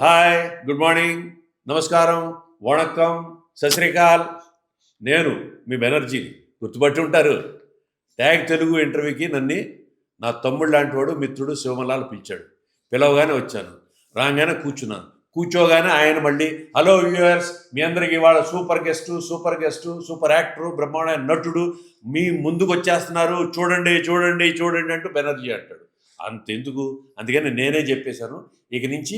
Hi, good morning, నమస్కారం, వణక్కం, సశ్రీకాల్. నేను మీ బెనర్జీని గుర్తుపట్టి ఉంటారు. ట్యాగ్ తెలుగు ఇంటర్వ్యూకి నన్ను నా తమ్ముడు లాంటి వాడు మిత్రుడు శివమలాల్ పిలిచాడు. పిలవగానే వచ్చాను. రాగానే కూర్చున్నాను. కూర్చోగానే ఆయన మళ్ళీ హలో వ్యూయర్స్, మీ అందరికి ఇవాళ సూపర్ గెస్టు, సూపర్ యాక్టరు, బ్రహ్మాండ నటుడు మీ ముందుకు వచ్చేస్తున్నారు, చూడండి చూడండి చూడండి అంటూ బెనర్జీ అంటాడు. అంతెందుకు, అందుకని నేనే చెప్పేశాను, ఇక నుంచి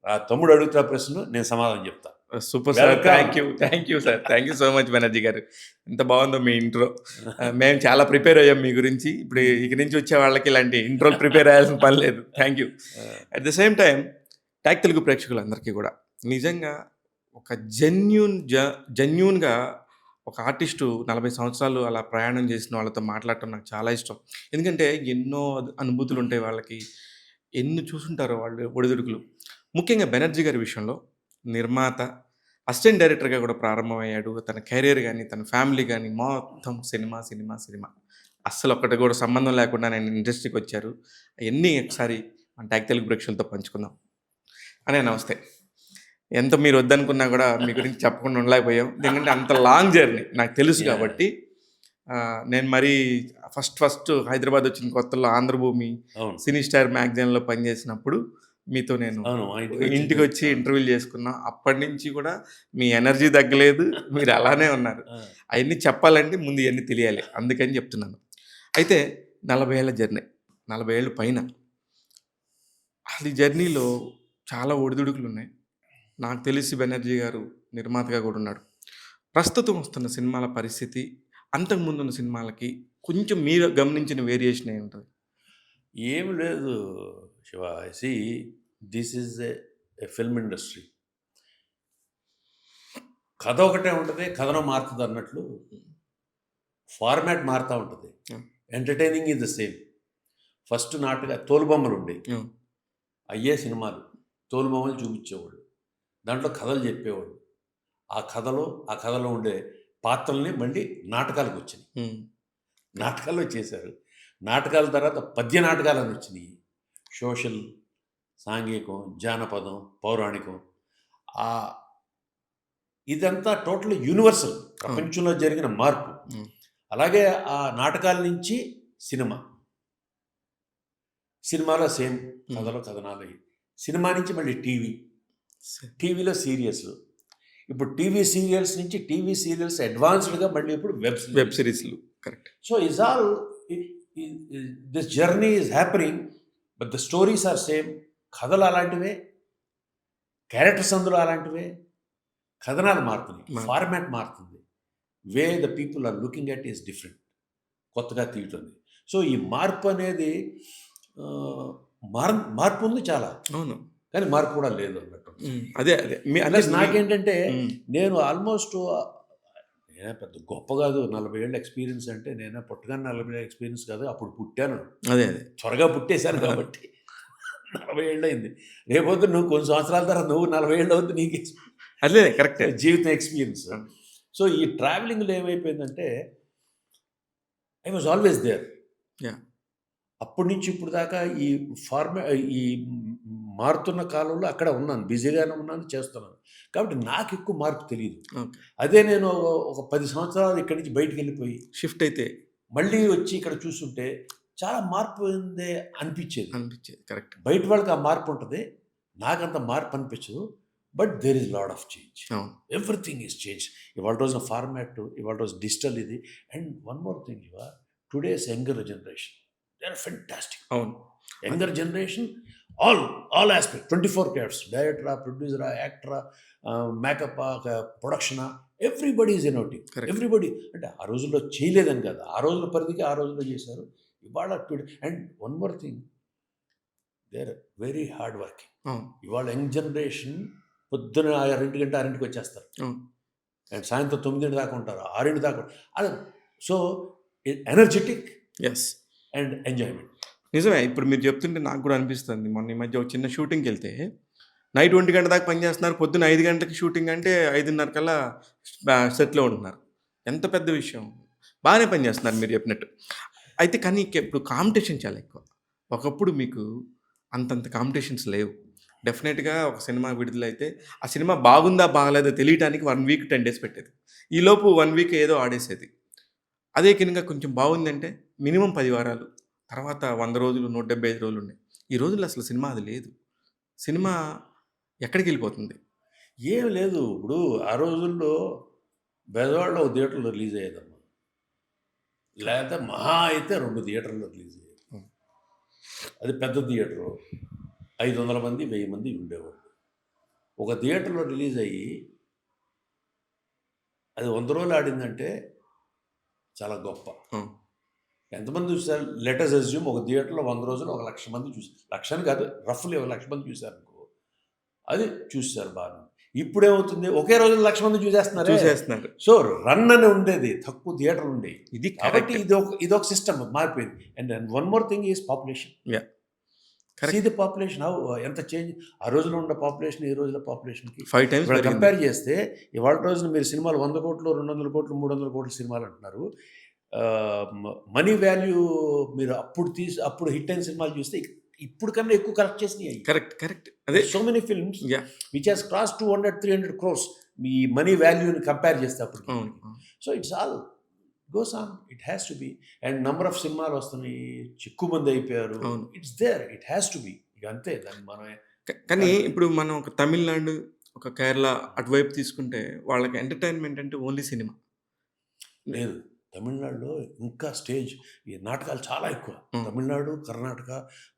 ఆ తమ్ముడు అడుగుతున్న ప్రశ్న నేను సమాధానం చెప్తా. Super sir, thank you sir, thank you so much Banerjee గారు. ఎంత బాగుందో మీ ఇంట్రో. మేము చాలా ప్రిపేర్ అయ్యాం మీ గురించి. ఇప్పుడు ఇక నుంచి వచ్చే వాళ్ళకి ఇలాంటి ఇంట్రో ప్రిపేర్ అయ్యాల్సిన పని లేదు. Thank you. At the same time tag Telugu ప్రేక్షకులందరికీ కూడా నిజంగా ఒక జెన్యూన్గా ఒక ఆర్టిస్టు 40 సంవత్సరాలు అలా ప్రయాణం చేసిన వాళ్ళతో మాట్లాడటం నాకు చాలా ఇష్టం. ఎందుకంటే ఎన్నో అనుభూతులు ఉంటాయి వాళ్ళకి, ఎన్ని చూసుంటారో వాళ్ళు ఒడిదుడుకులు. ముఖ్యంగా బెనర్జీ గారి విషయంలో నిర్మాత, అసిస్టెంట్ డైరెక్టర్గా కూడా ప్రారంభమయ్యాడు. తన కెరీర్ కానీ, తన ఫ్యామిలీ కానీ మొత్తం సినిమా. అస్సలు ఒక్కటి కూడా సంబంధం లేకుండా నేను ఇండస్ట్రీకి వచ్చారు. అవన్నీ ఒకసారి మన ట్యాగ్ తెలుగు ప్రేక్షకులతో పంచుకుందాం. అనే నమస్తే. ఎంత మీరు వద్దనుకున్నా కూడా మీ గురించి చెప్పకుండా ఉండలేకపోయాం. ఎందుకంటే అంత లాంగ్ జర్నీ నాకు తెలుసు కాబట్టి. నేను మరీ ఫస్ట్ హైదరాబాద్ వచ్చిన కొత్తలో ఆంధ్రభూమి సినీ స్టార్ మ్యాగజైన్లో పనిచేసినప్పుడు మీతో నేను ఇంటికి వచ్చి ఇంటర్వ్యూలు చేసుకున్నా. అప్పటి నుంచి కూడా మీ ఎనర్జీ తగ్గలేదు, మీరు అలానే ఉన్నారు. అవన్నీ చెప్పాలంటే ముందు ఇవన్నీ తెలియాలి, అందుకని చెప్తున్నాను. అయితే 40 ఏళ్ళ జర్నీ, 40 ఏళ్ళు పైన. అది జర్నీలో చాలా ఒడిదుడుకులు ఉన్నాయి. నాకు తెలిసి బెనర్జీ గారు నిర్మాతగా కూడా ఉన్నాడు. ప్రస్తుతం వస్తున్న సినిమాల పరిస్థితి అంతకుముందు ఉన్న సినిమాలకి కొంచెం మీరు గమనించిన వేరియేషన్ ఏముంటుంది? ఏమి లేదు Shiva. See, this is a film industry. కథ ఒకటే ఉంటుంది, కథనం మారుతుంది అన్నట్లు ఫార్మాట్ మారుతూ ఉంటుంది. Entertaining is the same. First నాటుగా తోలుబొమ్మలు ఉండేవి, అయ్యే సినిమాలు. తోలుబొమ్మలు చూపించేవాళ్ళు, దాంట్లో కథలు చెప్పేవాళ్ళు. ఆ కథలో ఉండే పాత్రల్ని మళ్ళీ నాటకాలకు వచ్చినాయి. నాటకాల్లో చేశారు. నాటకాల తర్వాత పద్య నాటకాలు అని వచ్చినాయి. సోషల్, సాంఘికం, జానపదం, పౌరాణికం. ఇదంతా టోటల్ యూనివర్సల్, ప్రపంచంలో జరిగిన మార్పు. అలాగే ఆ నాటకాల నుంచి సినిమాలో సేమ్ కథనాలు. సినిమా నుంచి మళ్ళీ టీవీలో సీరియల్స్లు. ఇప్పుడు టీవీ సీరియల్స్ నుంచి టీవీ సీరియల్స్ అడ్వాన్స్డ్గా మళ్ళీ ఇప్పుడు వెబ్ సిరీస్లు. Correct. So is all this journey is happening, but the stories are same. కథలు అలాంటివే, క్యారెక్టర్స్ అందులో అలాంటివే, కథనాలు మారుతున్నాయి, ఫార్మాట్ మారుతుంది. Way the people are looking at is different, కొత్తగా తీయటుంది. సో ఈ మార్పు అనేది మార్పు ఉంది చాలా, అవును, కానీ మార్పు కూడా లేదు అన్నట్టు. అదే నాకేంటంటే నేను ఆల్మోస్ట్ నేనే పెద్ద గొప్ప కాదు, 40 ఏళ్ళ ఎక్స్పీరియన్స్ అంటే నేనే పుట్టగానే 40 ఏళ్ళ ఎక్స్పీరియన్స్ కాదు, అప్పుడు పుట్టాను. అదే త్వరగా పుట్టేశాను కాబట్టి 40 ఏళ్ళు అయింది. రేపొద్దు నువ్వు కొన్ని సంవత్సరాల తర్వాత నువ్వు 40 ఏళ్ళు అవుతుంది, నీకు అదే కరెక్ట్ జీవితం ఎక్స్పీరియన్స్. సో ఈ ట్రావెలింగ్లో ఏమైపోయిందంటే ఐ వాజ్ ఆల్వేస్ దేర్. అప్పటి నుంచి ఇప్పుడు దాకా ఈ మారుతున్న కాలంలో అక్కడ ఉన్నాను, బిజీగానే ఉన్నాను, చేస్తున్నాను. కాబట్టి నాకు ఎక్కువ మార్పు తెలియదు. అదే నేను ఒక 10 సంవత్సరాలు ఇక్కడి నుంచి బయటికి వెళ్ళిపోయి షిఫ్ట్ అయితే మళ్ళీ వచ్చి ఇక్కడ చూస్తుంటే చాలా మార్పు అనిపించేది. కరెక్ట్. బయట వాళ్ళకి ఆ మార్పు ఉంటుంది, నాకంత మార్పు అనిపించదు. But there is lot of change. Everything is change. ఇవాళ రోజున ఫార్మాట్, ఇవాళ రోజు డిజిటల్ ఇది. And one more thing, today's younger generation, they are fantastic. అవును, younger generation, all aspect, 24 characters, డైరెక్టరా, ప్రొడ్యూసరా, యాక్టరా, మేకప్, ప్రొడక్షనా, ఎవ్రీబడి ఈజ్ ఇన్నోటివ్. ఎవ్రీబడి అంటే ఆ రోజుల్లో చేయలేదని కాదు, ఆ రోజుల పరిధికి ఆ రోజుల్లో చేశారు. ఇవాళ and one more thing, they are very hard working. ఇవాళ యంగ్ జనరేషన్ పొద్దున 6 వచ్చేస్తారు, అండ్ సాయంత్రం 9 దాకా ఉంటారు, 6 దాకా. అదే సో ఎనర్జెటిక్ అండ్ ఎంజాయ్మెంట్. నిజమే. ఇప్పుడు మీరు చెప్తుంటే నాకు కూడా అనిపిస్తుంది. మొన్న ఈ మధ్య ఒక చిన్న షూటింగ్కి వెళ్తే నైట్ 1 గంట దాకా పనిచేస్తున్నారు, పొద్దున్న 5 గంటలకి షూటింగ్ అంటే 5:30 కల్లా సెట్లో ఉంటున్నారు. ఎంత పెద్ద విషయం. బాగానే పనిచేస్తున్నారు మీరు చెప్పినట్టు. అయితే కానీ ఇప్పుడు కాంపిటీషన్ చాలా ఎక్కువ. ఒకప్పుడు మీకు అంతంత కాంపిటీషన్స్ లేవు. డెఫినెట్‌గా ఒక సినిమా విడుదలైతే, ఆ సినిమా బాగుందా, బాగలేదా తెలియటానికి 1 వీక్, 10 డేస్ పట్టేది. ఈలోపు 1 వీక్ ఏదో ఆడేసేది. అదే కినంగా కొంచెం బాగుందంటే మినిమమ్ 10 వారాలు. తర్వాత 100 రోజులు, 175 రోజులున్నాయి. ఈ రోజుల్లో అసలు సినిమా అది లేదు. సినిమా ఎక్కడికెళ్ళిపోతుంది? ఏం లేదు. ఇప్పుడు ఆ రోజుల్లో బెజవాడలో ఒక థియేటర్‌లో రిలీజ్ అయ్యేదమ్మా. లేతే మహా అయితే 2 థియేటర్‌లో రిలీజ్ అయ్యేది. హ్మ్. అది పెద్ద థియేటరు. 500 మంది, 1000 మంది ఉండేవాళ్ళు. ఒక థియేటర్‌లో రిలీజ్ అయ్యి అది 100 రోజులు ఆడిందంటే చాలా గొప్ప. హ్మ్. ఎంతమంది చూసారు? లెట్ అస్ అస్యూమ్ ఒక థియేటర్‌లో 100 రోజులు 1,00,000 మంది చూసారు. 1,00,000 అని కాదు, రఫ్‌లీ 1,00,000 మంది చూసారనుకో. అది చూసేసారు బాగానే. ఇప్పుడేమవుతుంది? ఒకే రోజులో 1,00,000 మంది చూసేస్తున్నారే. చూసేస్తున్నారు. సో, రన్ అని ఉండేది. తక్కువ థియేటర్లు ఉండేవి. ఇది కాబట్టి కరెక్ట్. ఇదొక సిస్టమ్ మారిపోయింది. And one more thing is population. Yeah! See correct. The population how ఎంత చేంజ్. ఆ రోజులో ఉన్న పాపులేషన్ ఈ రోజుల పాపులేషన్‌కి 5 టైమ్స్ ఇప్పుడు పెరిగింది. కంపేర్ చేస్తే ఇవాళ రోజున మీరు సినిమాలు 100 కోట్లు, 200 కోట్లు, 300 కోట్ల సినిమాలు అంటున్నారు. మనీ వాల్యూ మీరు అప్పుడు హిట్ అయిన సినిమాలు చూస్తే ఇప్పుడు కన్నా ఎక్కువ కలెక్ట్ చేసినాయి అయి. కరెక్ట్. అదే. So many films yeah! Which has cross 200, 300 crores మీ మనీ వాల్యూని కంపేర్ చేస్తే అప్పుడు. అవును. అవును. So it's all goes on. It has to be. And number of సినిమాలు వస్తున్నాయి. ఎక్కువ మంది అయిపోయారు. అవును. It's there. It has to be. ఇక అంతే. దాన్ని మనం కానీ ఇప్పుడు మనం ఒక తమిళనాడు, ఒక కేరళ అటువైపు తీసుకుంటే వాళ్ళకి ఎంటర్‌టైన్‌మెంట్ అంటే ఓన్లీ సినిమా. లేదు. తమిళనాడులో ఇంకా స్టేజ్ ఈ నాటకాలు చాలా ఎక్కువ. Hmm. Tamil Nadu, Karnataka,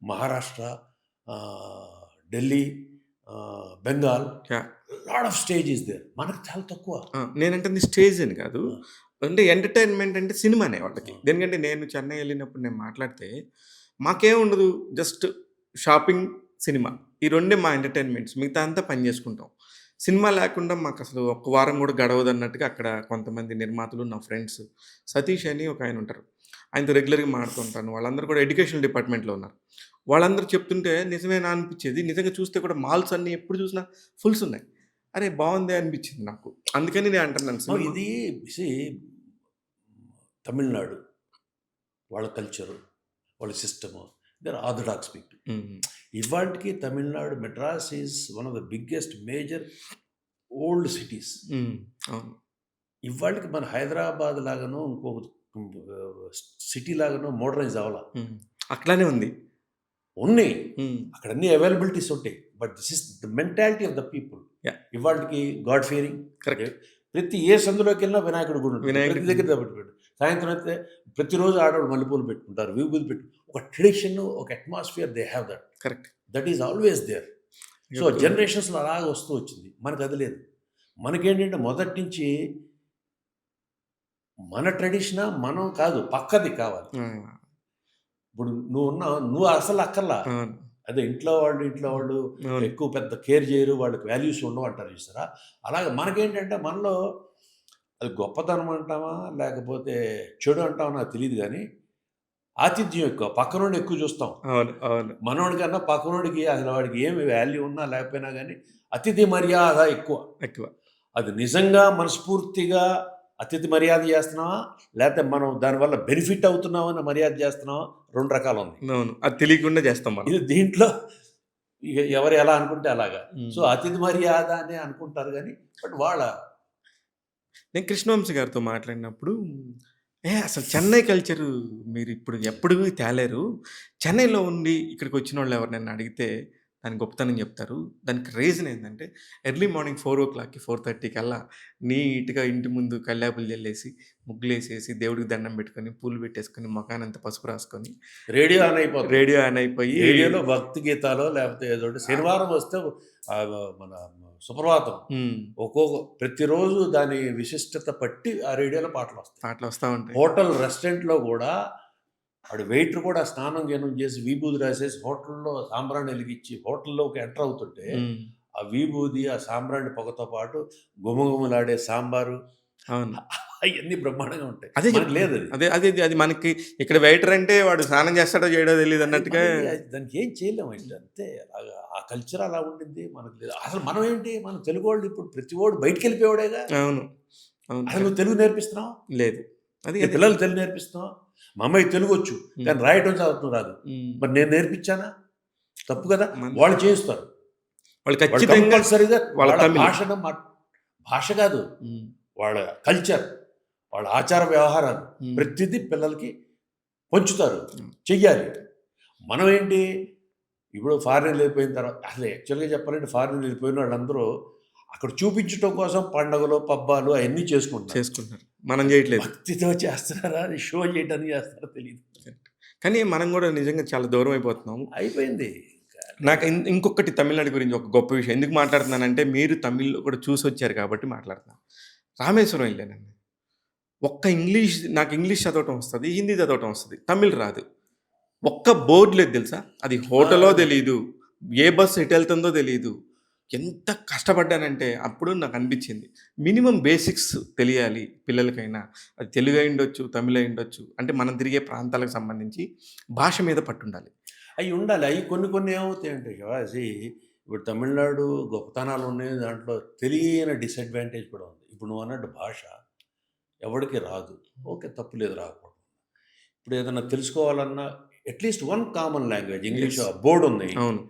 Maharashtra, Delhi, Bengal, yeah! Lot of stage is there. మనకు చాలా తక్కువ. నేనంటుంది స్టేజ్ అని కాదు. ఆ, అంటే ఎంటర్‌టైన్‌మెంట్ అంటే సినిమానే వాళ్ళకి. ఆ. దేనికంటే నేను చెన్నై ఎళ్ళినప్పుడు నేను మాట్లాడితే, మాకేముండదు జస్ట్ షాపింగ్, సినిమా. ఈ రెండే మా ఎంటర్‌టైన్‌మెంట్స్. మిగతా అంతా పని చేసుకుంటాం. సినిమా లేకుండా మాకసలు ఒక్క వారం కూడా గడవదన్నట్టుగా అక్కడ కొంతమంది నిర్మాతలు, నా ఫ్రెండ్స్ సతీష్ అని ఒక ఆయన ఉంటారు. ఆయనతో రెగ్యులర్‌గా మాడుతుంటాను. వాళ్ళందరూ కూడా ఎడ్యుకేషనల్ డిపార్ట్‌మెంట్‌లో ఉన్నారు. వాళ్ళందరూ చెప్తుంటే నిజమేనా అనిపిచ్చేది. నిజంగా చూస్తే కూడా మాల్స్ అన్నీ ఎప్పుడు చూసినా ఫుల్స్ ఉన్నాయి. అరే! బావుందే అనిపిచ్చింది నాకు. అందుకని నేను అంటున్నాను నో, సినిమా. ఇది see, తమిళనాడు వాళ్ళ కల్చరు, వాళ్ళ system, they are orthodox people. Hmm. ఇవాళకి Tamil Nadu, Madras is one of the biggest major old cities. Hmm. అవును. ఇవాళకి మన హైదరాబాద్ లాగానో ఇంకో సిటీ లాగానో మోడర్నైజ్ అవ్వాల. హ్మ్. అట్లానే ఉంది. ఉన్నాయి. హ్మ్. అక్కడ అన్ని అవైలబిలిటీస్ ఉంటాయి. But this is the mentality of the people. Yeah! ఇవాళకి గాడ్ ఫియరింగ్. కరెక్ట్. ప్రతి ఏ సందులోకి వెళ్ళినా వినాయకుడి గుడి ఉంటుంది. వినాయకుడి ప్రతి దగ్గర పెట్టు. సాయంత్రం అయితే ప్రతిరోజు ఆడవాళ్ళు మల్లెపూలు పెట్టుకుంటారు, విభూది పెట్టు. ఒక ట్రెడిషన్, ఒక atmosphere they have that. Correct. That is always there. So ఇప్పుడు జనరేషన్స్లో అలాగ వస్తూ వచ్చింది. మనకు అది లేదు. మనకేంటంటే మొదటి నుంచి మన ట్రెడిషనా మనం కాదు, పక్కది కావాలి. ఆ! ఇప్పుడు నువ్వు అసలు అక్కర్లా. అవును. అదే ఇంట్లో వాళ్ళు అవును. ఎక్కువ పెద్ద కేర్ చేయరు, వాళ్ళకి వాల్యూస్ ఉండవు అంటారు చూసారా? అలాగే మనకేంటంటే మనలో అది గొప్పతనం అంటామా, లేకపోతే చెడు అంటామా నాకు తెలీదు గానీ, ఆతిథ్యం ఎక్కువ. పక్కనోడిని ఎక్కువ చూస్తాం. అవును. మనోడికన్నా పక్కనోడికి అసలు వాడికి ఏమి వాల్యూ ఉన్నా లేకపోయినా గానీ, అతిథి మర్యాద ఎక్కువ. ఎక్కువ. అది నిజంగా మనస్ఫూర్తిగా అతిథి మర్యాద చేస్తున్నామా, లేతే మనం దానివల్ల బెనిఫిట్ అవుతున్నామని మర్యాద చేస్తున్నామా, 2 రకాలుంది. అవును. అది తెలియకుండా చేస్తాం మనం. ఇది దీంట్లో ఇగ ఎవరు ఎలా అనుకుంటే అలాగా. సో, హ్మ్. అతిథి మర్యాద అనే అనుకుంటారు గానీ, బట్ వాళ్ళ నేను కృష్ణవంశీ గారితో మాట్లాడినప్పుడు, అసలు చెన్నై కల్చరు మీరిప్పుడు ఎప్పుడు తేలేరు. చెన్నైలో ఉండి ఇక్కడికొచ్చినోళ్ళు ఎవరినైనా అడిగితే దాని గొప్పతనం జెప్తారు. దానికి రీజన్ ఏందంటే ఎర్లీ మార్నింగ్ 4:00కి 4:30 కల్లా నీట్‌గా ఇంటి ముందు కల్లాపులు జల్లేసి, ముగ్గులేసేసి, దేవుడికి దండం పెట్టుకొని, పూలు పెట్టేసుకొని, మొఖానంతా పసుపు రాసుకొని, రేడియో ఆన్ అయిపోతుంది. రేడియో ఆన్ అయిపోయి రేడియోలో భక్తి గీతాలో లేకపోతే ఏదోటి శనివారం వస్తే మన సుప్రభాతం. హ్మ్. ప్రతిరోజు దాని విశిష్టత పట్టి ఆ రేడియోలో పాటలొస్తాయి. పాటలొస్తా ఉంటాయి. హోటల్, రెస్టారెంట్‌లో గూడా ఆడు వెయిటర్ కూడా స్నానం గీనం చేసి, విభూది రాసేసి, హోటల్‌లో సాంబ్రాణి ఎలిగిచ్చి, హోటల్‌లోకి ఎంటర్ అవుతుంటే, హ్మ్. ఆ విభూది, ఆ సాంబ్రాణి పొగతో పాటు గుమగుమలాడే సాంబారు అవును. అయన్నీ బ్రహ్మాండంగా ఉంటాయి. అదే మనకు చెప్తున్నా. లేదది. అది మనకి ఇక్కడ వెయిటర్ అంటే వాడు స్నానం చేస్తాడో చేయడో తెలీదన్నట్టుగా. దానికి ఏం చేయలేమండి. అంతే. అలాగా ఆ కల్చర్ అలా ఉండింది. మనకు లేదు. అసలు మనం ఏంటి? మన తెలుగోళ్ళు ఇప్పుడు ప్రతి ఓడు బయటికెళ్ళిపోయేవాడేగా. అవును. అవును. అసలు నువ్వు తెలుగు నేర్పిస్తున్నావా? లేదు. అది నీ అది. పిల్లలకి తెలుగు నేర్పిస్తున్నావా? మా అమ్మాయికి తెలుగొచ్చు. హ్మ్. కానీ రాయటం, చదవటం రాదు. హ్మ్. మరి నేను నేర్పించానా? తప్పు కదా! మన వాళ్ళు చేయిస్తారు. వాళ్ళు వాళ్ళు ఖచ్చితంగా కంపల్సరీగా వాళ్ళ వాళ్ళ తమిళ్. భాష కాదు, ఉమ్, వాళ్ళ కల్చర్, వాళ్ళ ఆచార వ్యవహారాలు ఉమ్, ప్రతిదీ పిల్లలకి పంచుతారు, ఉమ్. చెయ్యాలి. మనం ఏంటి, ఇప్పుడు ఫారిన్ వెళ్ళిపోయిన తర్వాత అసలు యాక్చువల్గా చెప్పాలంటే ఫారిన్ వెళ్ళిపోయిన వాళ్ళందరూ అక్కడ చూపించడం కోసం పండగలు పబ్బాలు అవన్నీ చేసుకుంటున్నారు. చేసుకుంటున్నారు, మనం చేయట్లేదు. భక్తితో చేస్తున్నారా, అది షో చేయడానికి చేస్తారో తెలియదు. కానీ మనం కూడా నిజంగా చాలా దూరం అయిపోతున్నాము. అయిపోయింది. నాకు ఇంకొకటి తమిళనాడు గురించి ఒక గొప్ప విషయం ఎందుకు మాట్లాడుతున్నానంటే, మీరు తమిళ్లో కూడా చూసి వచ్చారు కాబట్టి మాట్లాడుతున్నాను. రామేశ్వరం వెళ్ళానండి. నాకు ఇంగ్లీష్ చదవటం వస్తుంది, హిందీ చదవటం వస్తుంది, తమిళ్ రాదు. ఒక్క బోర్డు లేదు తెలుసా, అది హోటలో తెలియదు, ఏ బస్సు ఎటు వెళ్తుందో తెలియదు. ఎంత కష్టపడ్డానంటే అప్పుడు నాకు అనిపించింది మినిమం బేసిక్స్ తెలియాలి పిల్లలకైనా. అది తెలుగు అయి ఉండొచ్చు, తమిళ అయి ఉండొచ్చు, అంటే మనం తిరిగే ప్రాంతాలకు సంబంధించి భాష మీద పట్టుండాలి. అవి ఉండాలి. అవి కొన్ని కొన్ని ఏమవుతాయంటే శివాజీ, ఇప్పుడు తమిళనాడు గొప్పతనాలు ఉన్నాయి, దాంట్లో తెలియని డిసడ్వాంటేజ్ కూడా ఉంది. ఇప్పుడు నువ్వు అన్నట్టు భాష ఎవరికి రాదు, ఓకే, తప్పు లేదు, రాకపోవడం. ఇప్పుడు ఏదైనా తెలుసుకోవాలన్నా at least one common language, English Yes. Board ఉంది, అవును.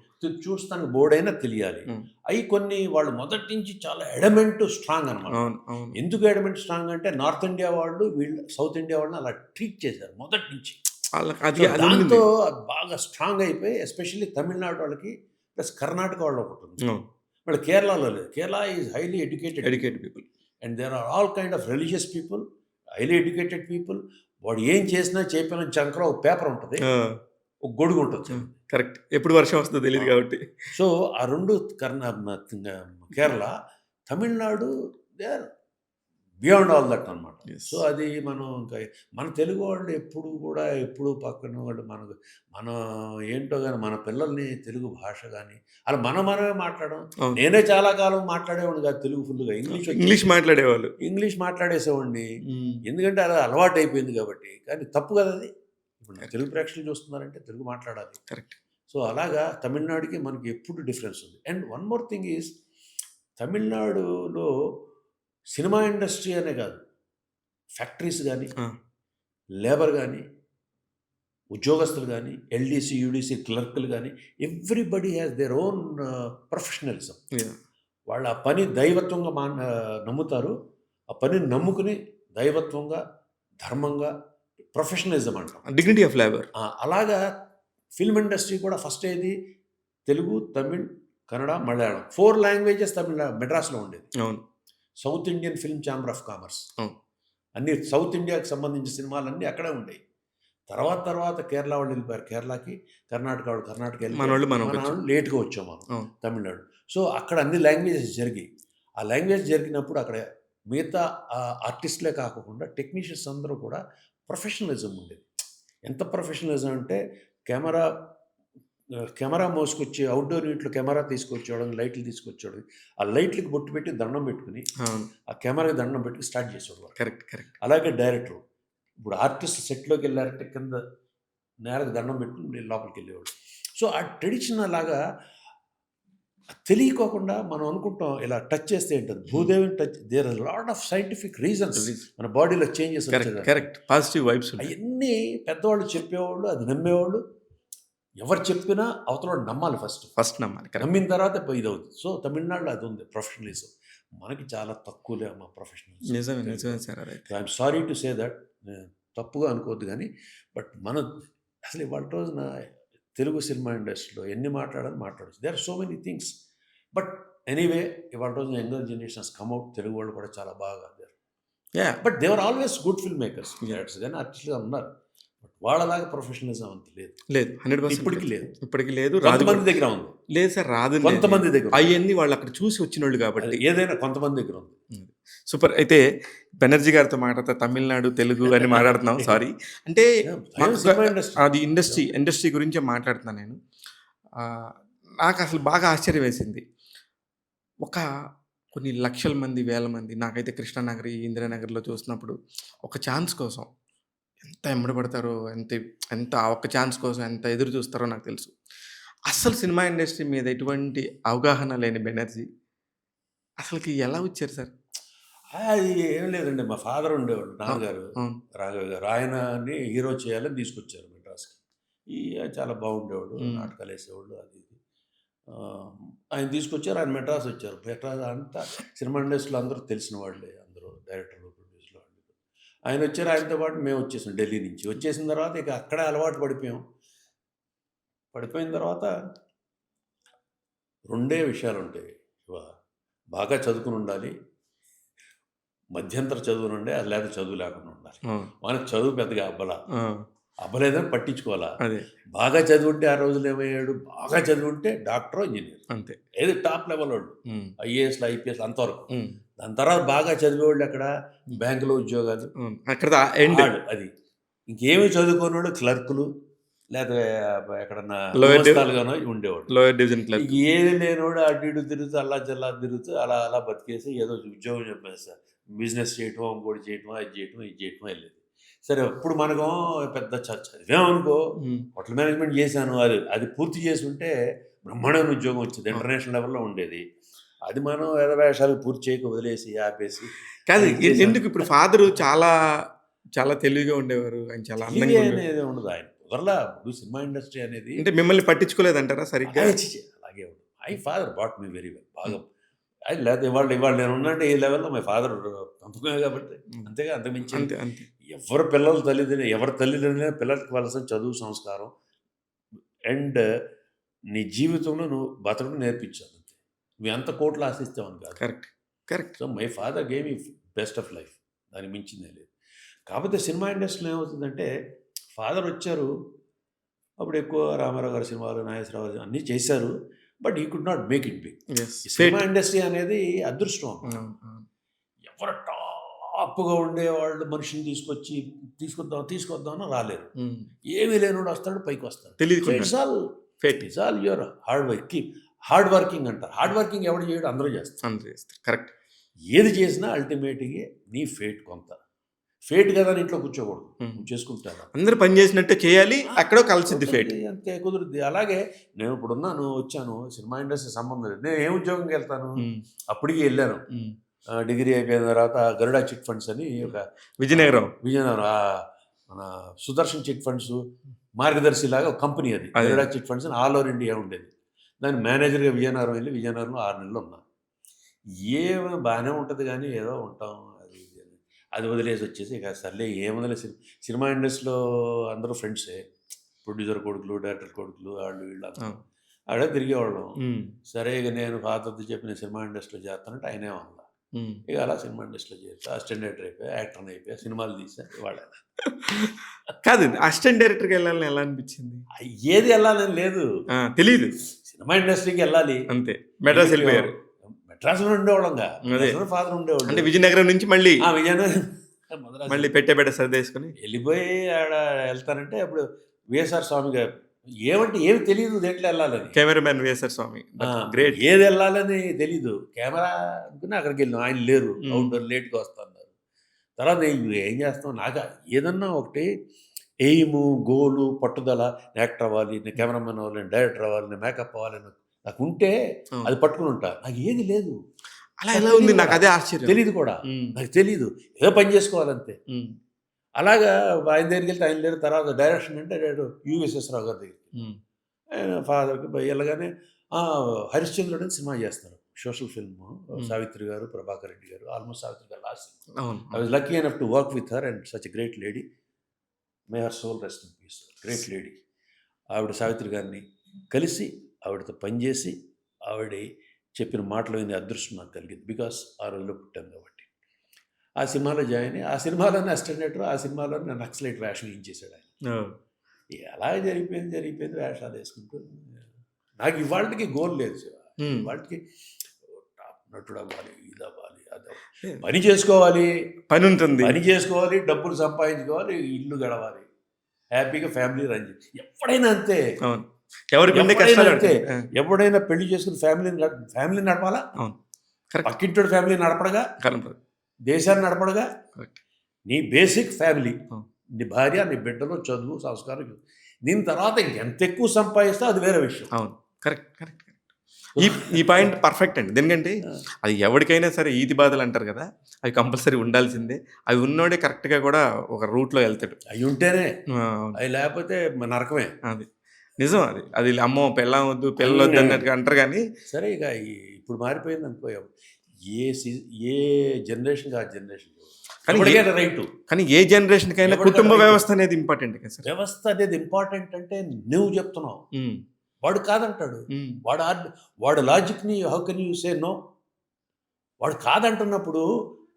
చూస్తానికి బోర్డు అయినా తెలియాలి. ఉమ్, అవి కొన్ని వాళ్ళు మొదటి నుంచి చాలా ఎడమెంట్ స్ట్రాంగ్ అనమాట. అవును, అవును. ఎందుకు ఎడమెంట్ స్ట్రాంగ్ అంటే నార్త్ ఇండియా వాళ్ళు వీళ్ళు సౌత్ ఇండియా వాళ్ళని అలా ట్రీట్ చేశారు మొదటి నుంచి. వాళ్ళకి అది సో అది దాంతో ఉండింది. అది బాగా స్ట్రాంగ్ అయిపోయి, ఎస్పెషల్లీ తమిళనాడు వాళ్ళకి ప్లస్ కర్ణాటక వాళ్ళు ఒకటి ఉంది, అవును. వాళ్ళు కేరళలో లేదు. Kerala is highly educated educated people. And there are all kind of religious people, highly educated people. వాడు ఏం చేసినా చెప్పిన చంకలో ఒక పేపర్ ఉంటుంది, ఒక గొడుగు ఉంటుంది. కరెక్ట్, ఎప్పుడు వర్షం వస్తుందో తెలియదు కాబట్టి. సో ఆ రెండు Kerala, Tamil Nadu, they are beyond all that అనమాట. Yes. సో అది మనం ఇంకా మన తెలుగు వాళ్ళు ఎప్పుడు కూడా ఎప్పుడు పక్కన వాళ్ళు మనం ఏంటో కానీ మన పిల్లల్ని తెలుగు భాష కానీ అలా మనమే మాట్లాడడం. అవును. నేనే చాలా కాలం మాట్లాడేవాడిని కాదు తెలుగు ఫుల్గా, ఇంగ్లీష్ మాట్లాడేవాళ్ళు. ఇంగ్లీష్ మాట్లాడేసేవాడిని, ఉమ్, ఎందుకంటే అది అలవాటు అయిపోయింది కాబట్టి. కానీ తప్పు కదా అది. ఇప్పుడు నా తెలుగు ప్రేక్షకులు చూస్తున్నారంటే తెలుగు మాట్లాడాలి. కరెక్ట్. సో అలాగా తమిళనాడుకి మనకి ఎప్పుడు డిఫరెన్స్ ఉంది. And one more thing is, తమిళనాడులో సినిమా ఇండస్ట్రీ అనే కాదు, ఫ్యాక్టరీస్ కానీ, ఆ, లేబర్ కానీ, ఉద్యోగస్తులు కానీ, ఎల్డీసీ యూడీసీ క్లర్కులు కానీ, everybody has their own professionalism. yeah. వాళ్ళు ఆ పని దైవత్వంగా నమ్ముతారు. ఆ పనిని నమ్ముకుని దైవత్వంగా, ధర్మంగా, ప్రొఫెషనలిజం అంటాం. Dignity of labour. అలాగా ఫిల్మ్ ఇండస్ట్రీ కూడా ఫస్ట్ ఏది, తెలుగు, తమిళ్, కన్నడ, మలయాళం, 4 లాంగ్వేజెస్ మెడ్రాస్లో ఉండేది. అవును. South Indian film chamber of commerce, అవును. అన్ని సౌత్ ఇండియాకి సంబంధించిన సినిమాలన్నీ అక్కడే ఉండేవి. తర్వాత కేరళ వాళ్ళు వెళ్ళిపోయారు కేరళకి, కర్ణాటక వాళ్ళు కర్ణాటక మనోళ్ళు మనం మన వచ్చాం. లేట్గా వచ్చాం మనం అవును. తమిళనాడు. సో అక్కడ అన్ని లాంగ్వేజెస్ జరిగాయి. ఆ లాంగ్వేజ్ జరిగినప్పుడు అక్కడ మిగతా ఆర్టిస్టులే కాకుండా టెక్నీషియన్స్ అందరూ కూడా ప్రొఫెషనలిజం ఉండేది. ఎంత ప్రొఫెషనలిజం అంటే కెమెరా మోసుకొచ్చి అవుట్డోర్ యూనిట్లో కెమెరా తీసుకొచ్చేవాడు, లైట్లు తీసుకొచ్చాడు, ఆ లైట్లకి బొట్టు పెట్టి దండం పెట్టుకుని అవును. ఆ కెమెరాకి దండం పెట్టి స్టార్ట్ చేసేవాడు. Correct, correct. అలాగే డైరెక్టర్, ఇప్పుడు ఆర్టిస్ట్ సెట్లోకి వెళ్ళారంటే కింద నేలకు దండం పెట్టుకుని లోపలికి వెళ్ళేవాడు. సో ఆ ట్రెడిషన్ అలాగా తెలియకోకుండా మనం అనుకుంటాం ఇలా టచ్ చేస్తే ఏంటది, భూదేవిని touch, there are lot of scientific reasons మన బాడీలో చేంజెస్ కరెక్ట్, వచ్చేది. కరెక్ట్. Positive vibes. అవన్నీ పెద్దవాళ్ళు చెప్పేవాళ్ళు, అది నమ్మేవాళ్ళు. ఎవరు చెప్పినా అవతల నమ్మాలి, ఫస్ట్ నమ్మాలి. కరెక్ట్. నమ్మిన తర్వాత ఇది అవుతుంది. సో తమిళనాడులో అది ఉంది ప్రొఫెషనలిజం. మనకి చాలా తక్కువలే మా ప్రొఫెషనలిజం. నిజమే సార్. అదే I'm sorry to say that, తప్పుగా అనుకోవద్దు కానీ, బట్ మన అసలు ఇవాళ రోజున తెలుగు సినిమా ఇండస్ట్రీలో ఎన్ని మాట్లాడచ్చు. There are so many things. But anyway, ఇవాళ రోజున యంగర్ జనరేషన్స్ కమ్అవుట్, తెలుగు వాళ్ళు కూడా చాలా బాగా but they are always good film makers, కానీ ఆర్టిస్ట్గా ఉన్నారు. బట్ వాళ్ళలాగా ప్రొఫెషనలిజం అంత లేదు. 100% ఇప్పటికీ లేదు. రాదు. కొంతమంది దగ్గర ఉంది, లేదు సార్, రాదు. కొంతమంది దగ్గర అవన్నీ వాళ్ళు అక్కడ చూసి వచ్చిన వాళ్ళు కాబట్టి ఏదైనా కొంతమంది దగ్గర ఉంది. సూపర్. అయితే బెనర్జీ గారితో మాట్లాడతా తమిళనాడు తెలుగు అని మాట్లాడుతున్నాం. సారీ, అంటే అది ఇండస్ట్రీ గురించే మాట్లాడుతున్నాను నేను. నాకు అసలు బాగా ఆశ్చర్యం వేసింది. కొన్ని లక్షల మంది, వేల మంది, నాకైతే కృష్ణానగర్, ఇందిరానగర్లో చూసినప్పుడు ఒక ఛాన్స్ కోసం ఎంత ఎమ్మడబడతారో, ఎంత ఆ ఒక్క ఛాన్స్ కోసం ఎంత ఎదురు చూస్తారో నాకు తెలుసు. అస్సలు సినిమా ఇండస్ట్రీ మీద ఎటువంటి అవగాహన లేని బెనర్జీ అసలుకి ఎలా వచ్చారు సార్? అది ఏం లేదండి, మా ఫాదర్ ఉండేవాడు, నాన్నగారు అవును. రాఘవ గారు. ఆయనని హీరో చేయాలని తీసుకొచ్చారు మెడ్రాస్కి. చాలా బాగుండేవాడు, నాటకాలు వేసేవాళ్ళు, అది ఇది. ఆయన తీసుకొచ్చారు. ఆయన మెడ్రాస్ వచ్చారు. మెడ్రాస్ అంతా సినిమా ఇండస్ట్రీలో అందరూ తెలిసిన వాళ్ళే, అందరూ డైరెక్టర్లు, ప్రొడ్యూసర్లు వాళ్ళు. ఆయన వచ్చారు. ఆయనతో పాటు మేము వచ్చేసాం ఢిల్లీ నుంచి. వచ్చేసిన తర్వాత ఇక అక్కడే అలవాటు పడిపోయాం. పడిపోయిన తర్వాత రెండే విషయాలు ఉంటాయి శివ. బాగా చదువుకుని ఉండాలి, మధ్యంతర చదువుని ఉండే, అది లేదా చదువు లేకుండా ఉండాలి. మనకు చదువు పెద్దగా అబ్బలేదని పట్టించుకోవాలా. అదే బాగా చదువుంటే ఆ రోజులు ఏమయ్యాడు, బాగా చదువుంటే డాక్టర్, ఇంజనీర్, అంతే. ఏది టాప్ లెవెల్ వాళ్ళు, ఐఏఎస్లు, ఐపీఎస్ అంతవరకు. దాని తర్వాత బాగా చదివేవాళ్ళు అక్కడ బ్యాంకులో ఉద్యోగాలు, అక్కడ ఎండ్. అది ఇంకేమి చదువుకున్నాడు క్లర్కులు, లేదా ఎక్కడన్నా Lower గానో ఉండేవాడు. Lower division clerk. ఏది లేనివాడు అటు ఇటు తిరుగుతూ అలా జల్లా తిరుగుతూ అలా అలా బతికేసి ఏదో ఉద్యోగం చెప్పేస్తారు. బిజినెస్ చేయటం, ఇంకోటి చేయటం, అది చేయటం, ఇది చేయటం వెళ్ళేది. సరే అప్పుడు మనకు పెద్ద చదివామనుకో, హోటల్ మేనేజ్మెంట్ చేశాను, అది పూర్తి చేసి ఉంటే బ్రహ్మాండమైన ఉద్యోగం వచ్చేది, ఇంటర్నేషనల్ లెవెల్లో ఉండేది. అది మనం వేషాలు పూర్తి చేయక వదిలేసి ఆపేసి. కాదు ఎందుకు ఇప్పుడు ఫాదరు చాలా చాలా తెలివిగా ఉండేవారు, ఆయన చాలా అందంగా అనేది ఉండదు ఆయన కుదరలా. ఇప్పుడు సినిమా ఇండస్ట్రీ అనేది అంటే మిమ్మల్ని పట్టించుకోలేదంటారా సరిగ్గా? అలాగే ఉండదు. I father brought me very well, బాగా. అది లేకపోతే ఇవాళ నేను ఉన్నట్టు ఈ లెవెల్లో మై ఫాదర్ పంపుకునే కాబట్టి, అంతేగా, అంతకుమించి అంతే అంతే. ఎవరి తల్లిదండ్రులైనా పిల్లలకి కావాల్సిన చదువు, సంస్కారం అండ్ నీ జీవితంలో నువ్వు బతకడం నేర్పించాలి. అంతే. నువ్వు ఎంత కోట్లు ఆశిస్తావని కాదు. Correct correct. So my father game ఈ బెస్ట్ ఆఫ్ లైఫ్, దానికి మించిందే లేదు. కాకపోతే సినిమా ఇండస్ట్రీలో ఏమవుతుందంటే, ఫాదర్ వచ్చారు, అప్పుడు ఎక్కువ రామారావు గారి సినిమాలు, నాగేశ్వరరావు గారు అన్నీ చేశారు. But he could not make it big. Cinema industry అనేది అదృష్టం. ఎవరు టాప్గా ఉండేవాళ్ళు మనిషిని తీసుకొద్దాం రాలేరు. ఏమీ లేనివాడు వస్తాడు, పైకి వస్తాడు. It's all your hard working అంటారు. హార్డ్ వర్కింగ్ ఎవడు చేయడు, అందరూ చేస్తారు. కరెక్ట్. ఏది చేసినా అల్టిమేట్గా నీ ఫేట్ కొంత. ఫేట్ కదా అని ఇంట్లో కూర్చోకూడదు, నువ్వు చేసుకుంటాను. అందరూ పని చేసినట్టే చేయాలి, అక్కడో కలిసిద్ది ఫేట్. అంతే కుదురుద్ది. అలాగే నేను ఇప్పుడున్నాను, వచ్చాను, సినిమా ఇండస్ట్రీ సంబంధం లేదు, నేను ఏ ఉద్యోగంకి వెళ్తాను. అప్పటికి వెళ్ళాను, డిగ్రీ అయిపోయిన తర్వాత గరుడా చిట్ ఫండ్స్ అని ఒక విజయనగరం మన సుదర్శన్ చిట్ ఫండ్స్ మార్గదర్శి లాగా ఒక కంపెనీ, అది గరుడా చిట్ ఫండ్స్ అని ఆల్ ఓవర్ ఇండియా ఉండేది. దాని మేనేజర్గా విజయనగరం వెళ్ళి విజయనగరంలో 6 నెలలు ఉన్నా. ఏమో బాగానే ఉంటుంది కానీ ఏదో ఉంటాం, అది వదిలేసి వచ్చేసి ఇక సర్లే ఏమొదలే. సినిమా ఇండస్ట్రీలో అందరూ ఫ్రెండ్సే, ప్రొడ్యూసర్ కొడుకులు, డైరెక్టర్ కొడుకులు, వాళ్ళు వీళ్ళు అక్కడే తిరిగేవాళ్ళం. సరే ఇక నేను ఫాదర్తో చెప్పి నేను సినిమా ఇండస్ట్రీలో చేస్తానంటే ఆయనే అన్నా. ఇక అలా సినిమా ఇండస్ట్రీలో చేస్తా, అసిస్టెంట్ డైరెక్టర్ అయిపోయా, యాక్టర్ని అయిపోయా, సినిమాలు తీసా. వాళ్ళ కాదు అసిస్టెంట్ డైరెక్టర్కి వెళ్ళాలని ఎలా అనిపించింది? ఏది వెళ్ళాలని లేదు, తెలీదు. సినిమా ఇండస్ట్రీకి వెళ్ళాలి అంతే. మెడ్రాస్ వెళ్ళిపోయారు. మెడ్రాస్లో ఉండేవాళ్ళంగా, ఫాదర్ ఉండేవాళ్ళు. అంటే విజయనగరం నుంచి మళ్ళీ విజయనగరం మళ్ళీ పెట్టే సర్దేసుకుని వెళ్ళిపోయి ఆడ వెళ్తానంటే అప్పుడు విఎస్ఆర్ స్వామి గారు ఏమంటే ఏమి తెలియదు, దేంట్లో వెళ్ళాలని. కెమెరామెన్ విఎస్ఆర్ స్వామి గ్రేట్. ఏది వెళ్ళాలని తెలీదు, కెమెరా అనుకుని అక్కడికి వెళ్ళాం. ఆయన లేరు, అవుట్డోర్ లేట్గా వస్తున్నారు. తర్వాత ఏం చేస్తాం, నాకు ఏదన్నా ఒకటి ఎయిము, గోలు, పట్టుదల, యాక్టర్ అవ్వాలి, నేను కెమెరామెన్ అవ్వాలి, నేను డైరెక్టర్ అవ్వాలి, నేను మేకప్ అవ్వాలి, నాకు ఉంటే అది పట్టుకుని ఉంటా. నాకు ఏది లేదు. అలా ఎలా ఉంది, నాకు అదే ఆశ్చర్యం. తెలీదు కూడా, నాకు తెలీదు, ఏదో పని చేసుకోవాలంతే. అలాగా ఆయన దగ్గరికి వెళ్తే ఆయన లేరు. తర్వాత డైరెక్షన్ అంటే యుఎస్ఎస్ రావు గారి దగ్గరికి ఆయన ఫాదర్కి వెళ్ళగానే హరిశ్చంద్రుడు అని సినిమా చేస్తారు, సోషల్ ఫిల్మ్. సావిత్రి గారు, ప్రభాకర్ రెడ్డి గారు, almost Savitri garu last. I was lucky enough to work with her and such a great lady. May her soul rest in peace. Great lady. ఆవిడ సావిత్రి గారిని కలిసి ఆవిడతో పనిచేసి ఆవిడ చెప్పిన మాటలు వినే అదృష్టం నాకు కలిగింది. బికాస్ ఆ రోజులో పుట్టాను కాబట్టి. ఆ సినిమాలో జాయిన్ అయ్యి, ఆ సినిమాలోనే అసిస్టెంట్ డైరెక్టర్, ఆ సినిమాలోనే నక్సలైట్ వేషం ఇచ్చేసాడు ఆయన. అలా జరిగిపోయింది వేషాలు వేసుకుంటూ. నాకు ఇవాళకి గోల్ లేదు, ఇవాళకి నటుడు అవ్వాలి, ఇది అవ్వాలి, అది అవ్వాలి, పని చేసుకోవాలి, పని ఉంటుంది, పని చేసుకోవాలి, డబ్బులు సంపాదించుకోవాలి, ఇల్లు గడవాలి, హ్యాపీగా ఫ్యామిలీ రన్ చేయాలి. ఎప్పుడైనా అంతే, ఎప్పుడైనా పెళ్లి చేసుకుని ఫ్యామిలీ నడపాలా. పక్కింటి ఫ్యామిలీ నడపడగా, దేశాన్ని నడపడగా. నీ బేసిక్ ఫ్యామిలీ, నీ భార్య, నీ బిడ్డలు, చదువు, సంస్కారం. దీని తర్వాత ఎంత ఎక్కువ సంపాదిస్తా అది వేరే విషయం. అవును, కరెక్ట్ కరెక్ట్. ఈ పాయింట్ పర్ఫెక్ట్ అండి. ఎందుకంటే అది ఎవరికైనా సరే ఈతి బాధలు అంటారు కదా, అవి కంపల్సరీ ఉండాల్సిందే. అవి ఉన్నోడే కరెక్ట్గా కూడా ఒక రూట్లో వెళ్తాడు. అవి ఉంటేనే, అవి లేకపోతే నరకమే. అది నిజం అది. అది అమ్మో! పెళ్ళాం వద్దు, పిల్లలొద్దు అన్నట్టుగా అంటారు గానీ సరే ఇక ఇప్పుడు మారిపోయింది అనుకో. ఏ ఏ జనరేషన్కి ఆ జనరేషన్ కానీ ఎవరికైనా రైట్. కానీ ఏ జనరేషన్‌కైనా ఎవరికైనా కుటుంబ రైట్. వ్యవస్థ అనేది ఇంపార్టెంటే కదా సార్. వ్యవస్థ అనేది ఇంపార్టెంట్ అంటే నువ్వు చెప్తున్నావు, హ్మ్. వాడు కాదంటాడు. హ్మ్. వాడు లాజిక్ని how can you say no? వాడు కాదంటున్నప్పుడు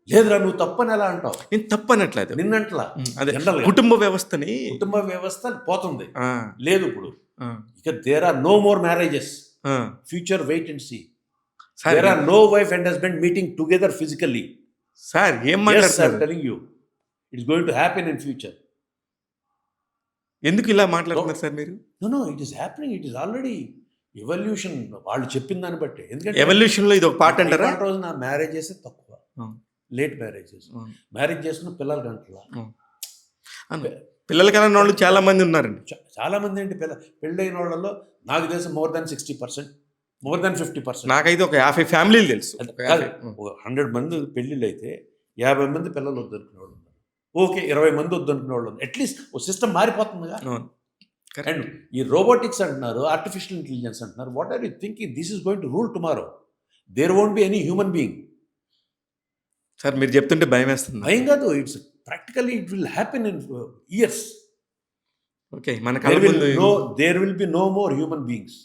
లేదురా నువ్వు తప్పని ఎలా అంటావు? నేను తప్పనట్లేదు. నిన్నంట్లా అదే జనరల్గా కుటుంబ వ్యవస్థని కుటుంబ వ్యవస్థ పోతుంది. ఆ! లేదు ఇప్పుడు ఆ! ఇక there are no more marriages. ఆ! Future wait and see. Sir there are no wife and husband meeting together physically. Sir ఏం Yes, I'm మాట్లాడుతున్నారు? telling you. It's going to happen in future. ఎందుకు ఇలా మాట్లాడుతున్నారు సార్ మీరు? No, it is happening. It is already evolution. వాళ్ళు చెప్పిన దాన్ని బట్టి. ఎందుకంటే ఎవల్యూషన్‌లో ఇది ఒక పార్ట్ అంటారా? ఇవాళ రోజున మ్యారేజెస్ తక్కువ, ఆ! Late marriages. ఆ! మ్యారేజ్ చేసుకున్న పిల్లలు గంటల. పిల్లలు కననోళ్ళు చాలా మంది ఉన్నారండి. చాలా మంది ఏంటి పెళ్ళైన వాళ్ళలో నాకు తెలిసి more than 60%, more than 50%. నాకైతే ఒక 50 ఫ్యామిలీలు తెలుసు. అది ఒక కాదు. 50. ఒక 100 మంది పెళ్ళిళ్ళు అయితే 50 మంది పిల్లలు వద్దనుకునే వాళ్ళు ఉన్నారు. ఓకే 20 మంది వద్దనుకునే వాళ్ళు ఉన్నారు. అట్లీస్ట్ ఓ సిస్టమ్ మారిపోతుందిగా. అవును. అండ్ ఈ రోబోటిక్స్ అంటున్నారు, ఆర్టిఫిషియల్ ఇంటెలిజెన్స్ అంటున్నారు. What are you thinking? This is going to rule tomorrow. There won't be any human being. Sir మీరు చెప్తుంటే భయమేస్తుంది. భయం కాదు, it's practically it will happen in years. Okay. మన కళ్ళ ముందు there will be no more human beings.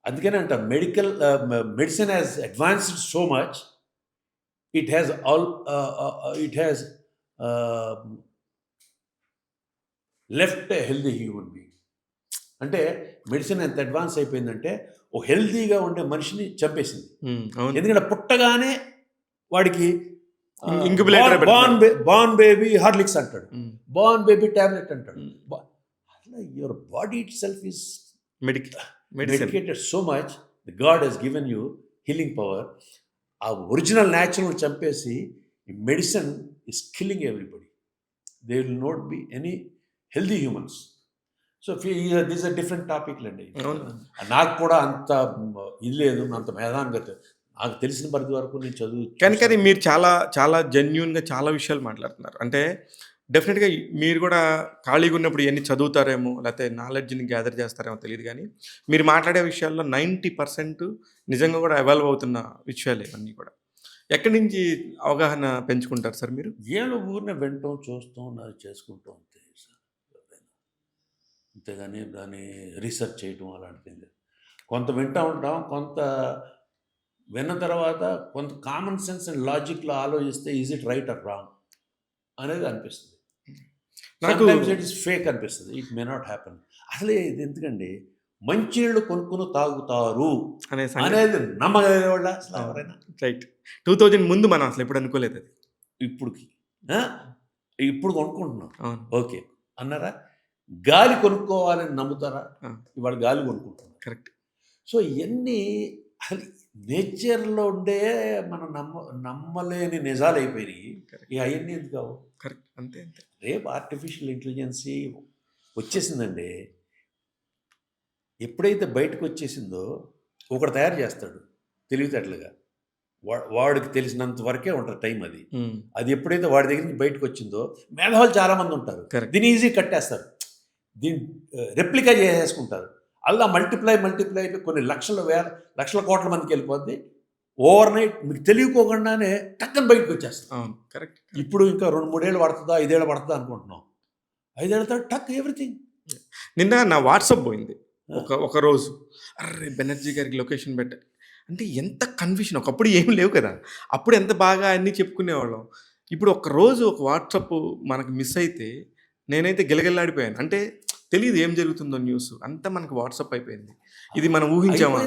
అందుకనే అంట medicine has advanced so much. It has left healthy human being. అంటే మెడిసిన్ ఎంత అడ్వాన్స్ అయిపోయిందంటే ఓ హెల్దీగా ఉండే మనిషిని చంపేసింది. అవును. ఎందుకంటే పుట్టగానే వాడికి ఇంక్యుబులేటర్ బార్న్ బేబీ హార్లిక్స్ అంటాడు, బార్న్ బేబీ టాబ్లెట్ అంటాడు. అట్లా your body it self is medicine medicated so much. The God has given you healing power. ఆ ఒరిజినల్ న్యాచురల్ చంపేసి ఈ medicine is killing everybody. They will not be any healthy humans. So these are different టాపిక్లు అండి. నాకు కూడా అంత ఇది లేదు, అంత మేధాంగత నాకు తెలిసిన పరిధి వరకు నేను చదువు. కానీ మీరు చాలా చాలా జెన్యూన్గా చాలా విషయాలు మాట్లాడుతున్నారు. అంటే డెఫినెట్గా మీరు కూడా ఖాళీగా ఉన్నప్పుడు ఇవన్నీ చదువుతారేమో, లేకపోతే నాలెడ్జ్ని గ్యాదర్ చేస్తారేమో తెలియదు. కానీ మీరు మాట్లాడే విషయాల్లో 90% నిజంగా కూడా ఎవాల్వ్ అవుతున్న విషయాలు ఇవన్నీ కూడా. ఎక్కడి నుంచి అవగాహన పెంచుకుంటారు సార్ మీరు? ఏళ్ళు ఊరిని వింటాం, చూస్తాం, అది చేసుకుంటాం అంతే సార్. అంతేగాని దాన్ని రీసెర్చ్ చేయటం అలాంటిది. కొంత వింటూ ఉంటాం, కొంత విన్న తర్వాత కొంత కామన్ సెన్స్ అండ్ లాజిక్లో ఆలోచిస్తే is it right are wrong అనేది అనిపిస్తుంది. నాకు ఇట్ ఇస్ ఫేక్ అనిపిస్తుంది. It may not happen. అసలే ఇది ఎందుకండి మంచినీళ్ళు కొనుక్కుని తాగుతారు అనేది నమ్మగలిగేవాళ్ళ అసలు ఎవరైనా? రైట్. 2000 ముందు మనం అసలు ఎప్పుడు అనుకోలేదు అది. ఇప్పుడు కొనుక్కుంటున్నాం. అవును. ఓకే అన్నారా? గాలి కొనుక్కోవాలని నమ్ముతారా? ఇవాళ గాలి కొనుక్కుంటున్నాం. కరెక్ట్. సో ఇవన్నీ అసలు నేచర్లో ఉండే మనం నమ్మలేని నిజాలు అయిపోయినాయి. ఇక అవన్నీ ఎందుకు కావు? కరెక్ట్. అంతే అంతే. రేపు ఆర్టిఫిషియల్ ఇంటెలిజెన్సీ వచ్చేసిందండి. ఎప్పుడైతే బయటకు వచ్చేసిందో ఒకడు తయారు చేస్తాడు తెలివితేటలుగా. వాడికి తెలిసినంత వరకే ఉంటుంది టైం. అది ఎప్పుడైతే వాడి దగ్గర నుంచి బయటకు వచ్చిందో మేధావులు చాలామంది ఉంటారు, దీన్ని ఈజీ కట్టేస్తారు, దీన్ని రెప్లికా చేసేసుకుంటారు. అలా మల్టిప్లై కొన్ని లక్షల కోట్ల మందికి వెళ్ళిపోద్ది. ఓవర్ నైట్ మీకు తెలియకోకుండానే టక్కన బయటకు వచ్చేస్తాం. కరెక్ట్. ఇప్పుడు ఇంకా 2-3 ఏళ్ళు పడుతుందా, 5 ఏళ్ళు పడుతుందా అనుకుంటున్నాం. 5 ఏళ్ళతో టక్ ఎవ్రీథింగ్. నిన్న నా వాట్సాప్ పోయింది ఒక రోజు. అర్రే బెనర్జీ గారికి లొకేషన్ పెట్టాలి అంటే ఎంత కన్ఫ్యూషన్. ఒకప్పుడు ఏం లేవు కదా, అప్పుడు ఎంత బాగా అన్నీ చెప్పుకునేవాళ్ళం. ఇప్పుడు ఒక రోజు ఒక వాట్సాప్ మనకు మిస్ అయితే నేనైతే గిలగిల్లాడిపోయాను. అంటే తెలియదు ఏం జరుగుతుందో న్యూస్ అంతా మనకు వాట్సాప్ అయిపోయింది. ఇది మనం ఊహించామా?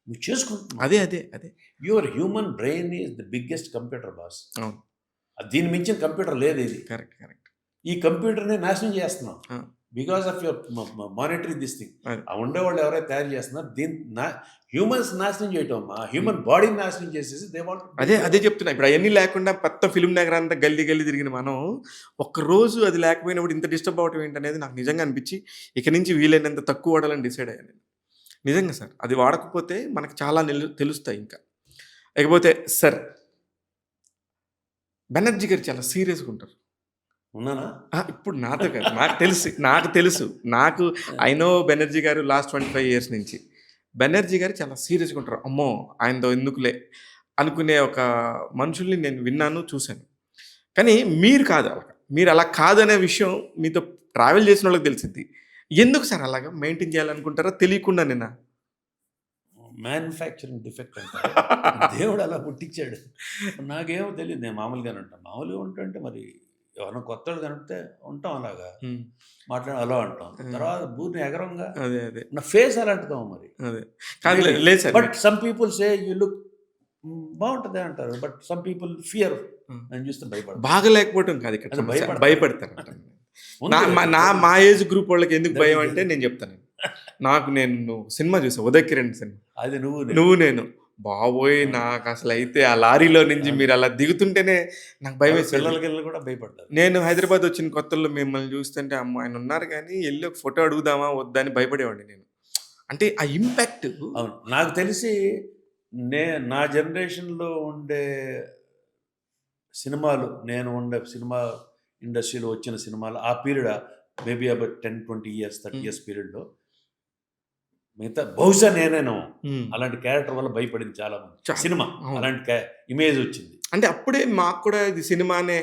నువ్వు చేసుకుంటున్నావు. అదే your human brain is the biggest computer boss. అవును. దీని మించిన కంప్యూటర్ లేదు ఇది. కరెక్ట్. ఈ కంప్యూటర్ని నాశనం చేస్తున్నాం because of your monetary this thing. ఆ ఉండేవాళ్ళు ఎవరైతే తయారు చేస్తున్నారు దీన్ని హ్యూమన్స్ నాశనం చేయటం, హ్యూమన్ బాడీని నాశనం చేసేసి దే వాంట్. అదే చెప్తున్నా. ఇప్పుడు అవన్నీ లేకుండా కొత్త ఫిల్మ్ నగర్ అంతా గల్లీ తిరిగిన మనం ఒక్కరోజు అది లేకపోయినప్పుడు ఇంత డిస్టర్బ్ అవటం ఏంటనేది నాకు నిజంగా అనిపించి ఇక నుంచి వీలైనంత తక్కువ వాడాలని డిసైడ్ అయ్యాను. నిజంగా సార్ అది వాడకపోతే మనకు చాలా తెలుస్తాయి. ఇంకా ఇకపోతే సార్ బెనర్జీ గారు చాలా సీరియస్గా ఉంటారు. ఉన్నానా? ఇప్పుడు నాతో కాదు. నాకు తెలుసు. ఐ నో బెనర్జీ గారు లాస్ట్ 25 ఇయర్స్ నుంచి. బెనర్జీ గారు చాలా సీరియస్‌గా ఉంటారు. అమ్మో! ఆయనతో ఎందుకులే అనుకునే ఒక మనుషుల్ని నేను విన్నాను, చూసాను. కానీ మీరు కాదు అలాగా. మీరు అలా కాదనే విషయం మీతో ట్రావెల్ చేసినోళ్ళకి తెలిసిద్ది. ఎందుకు సార్ అలాగా మెయింటైన్ చేయాలనుకుంటారా? తెలియకుండానేనా? మ్యానుఫ్యాక్చరింగ్ డిఫెక్ట్ అంటారు. దేవుడు అలా పుట్టించాడు. నాకేమో తెలీదు. నేను మామూలుగానే ఉంటాను. మామూలుగా ఉంటుంటే మరి ఎవరైనా కొత్తోళ్ళు కనిపితే ఉంటాం అలాగా. హ్మ్. అలా అంటాం. తర్వాత భూమిని ఎగరంగా అదే. నా ఫేస్ అలాంటిదేమో మరి. అదే. కాదు లేదు sir. But some people say you look బావుంటది అంటారు. But some people fear. నన్ను చూస్తే భయపడతారు. బాగా లేకపోవటం కాదు ఇక్కడ అది సమస్య. భయపడతారు. మా ఏజ్ గ్రూప్ వాళ్ళకి ఎందుకు భయం అంటే నేను చెప్తాను. నేను సినిమా చూసా, ఉదయ్ కిరణ్ సినిమా. అది నువ్వు నేను బాబోయ్, నాకు అసలు అయితే ఆ లారీలో నుంచి మీరు అలా దిగుతుంటేనే నాకు భయం వేసేది. పిల్లలకి కూడా భయపడతారు. నేను హైదరాబాద్ వచ్చిన కొత్తల్లో మిమ్మల్ని చూస్తుంటే అమ్మ ఆయన ఉన్నారు కానీ వెళ్ళి ఒక ఫోటో అడుగుదామా వద్దా అని భయపడేవాడిని నేను. అంటే ఆ ఇంపాక్ట్. అవును, నాకు తెలిసి నా జనరేషన్లో ఉండే సినిమాలు, నేను ఉండే సినిమా ఇండస్ట్రీలో వచ్చిన సినిమాలు ఆ period maybe about 10-20 years 30 years పీరియడ్లో మిగతా బహుశా నేనేను అలాంటి క్యారెక్టర్ వల్ల భయపడింది చాలా మంది. సినిమా అలాంటి ఇమేజ్ వచ్చింది. అంటే అప్పుడే మాకు కూడా ఇది సినిమానే,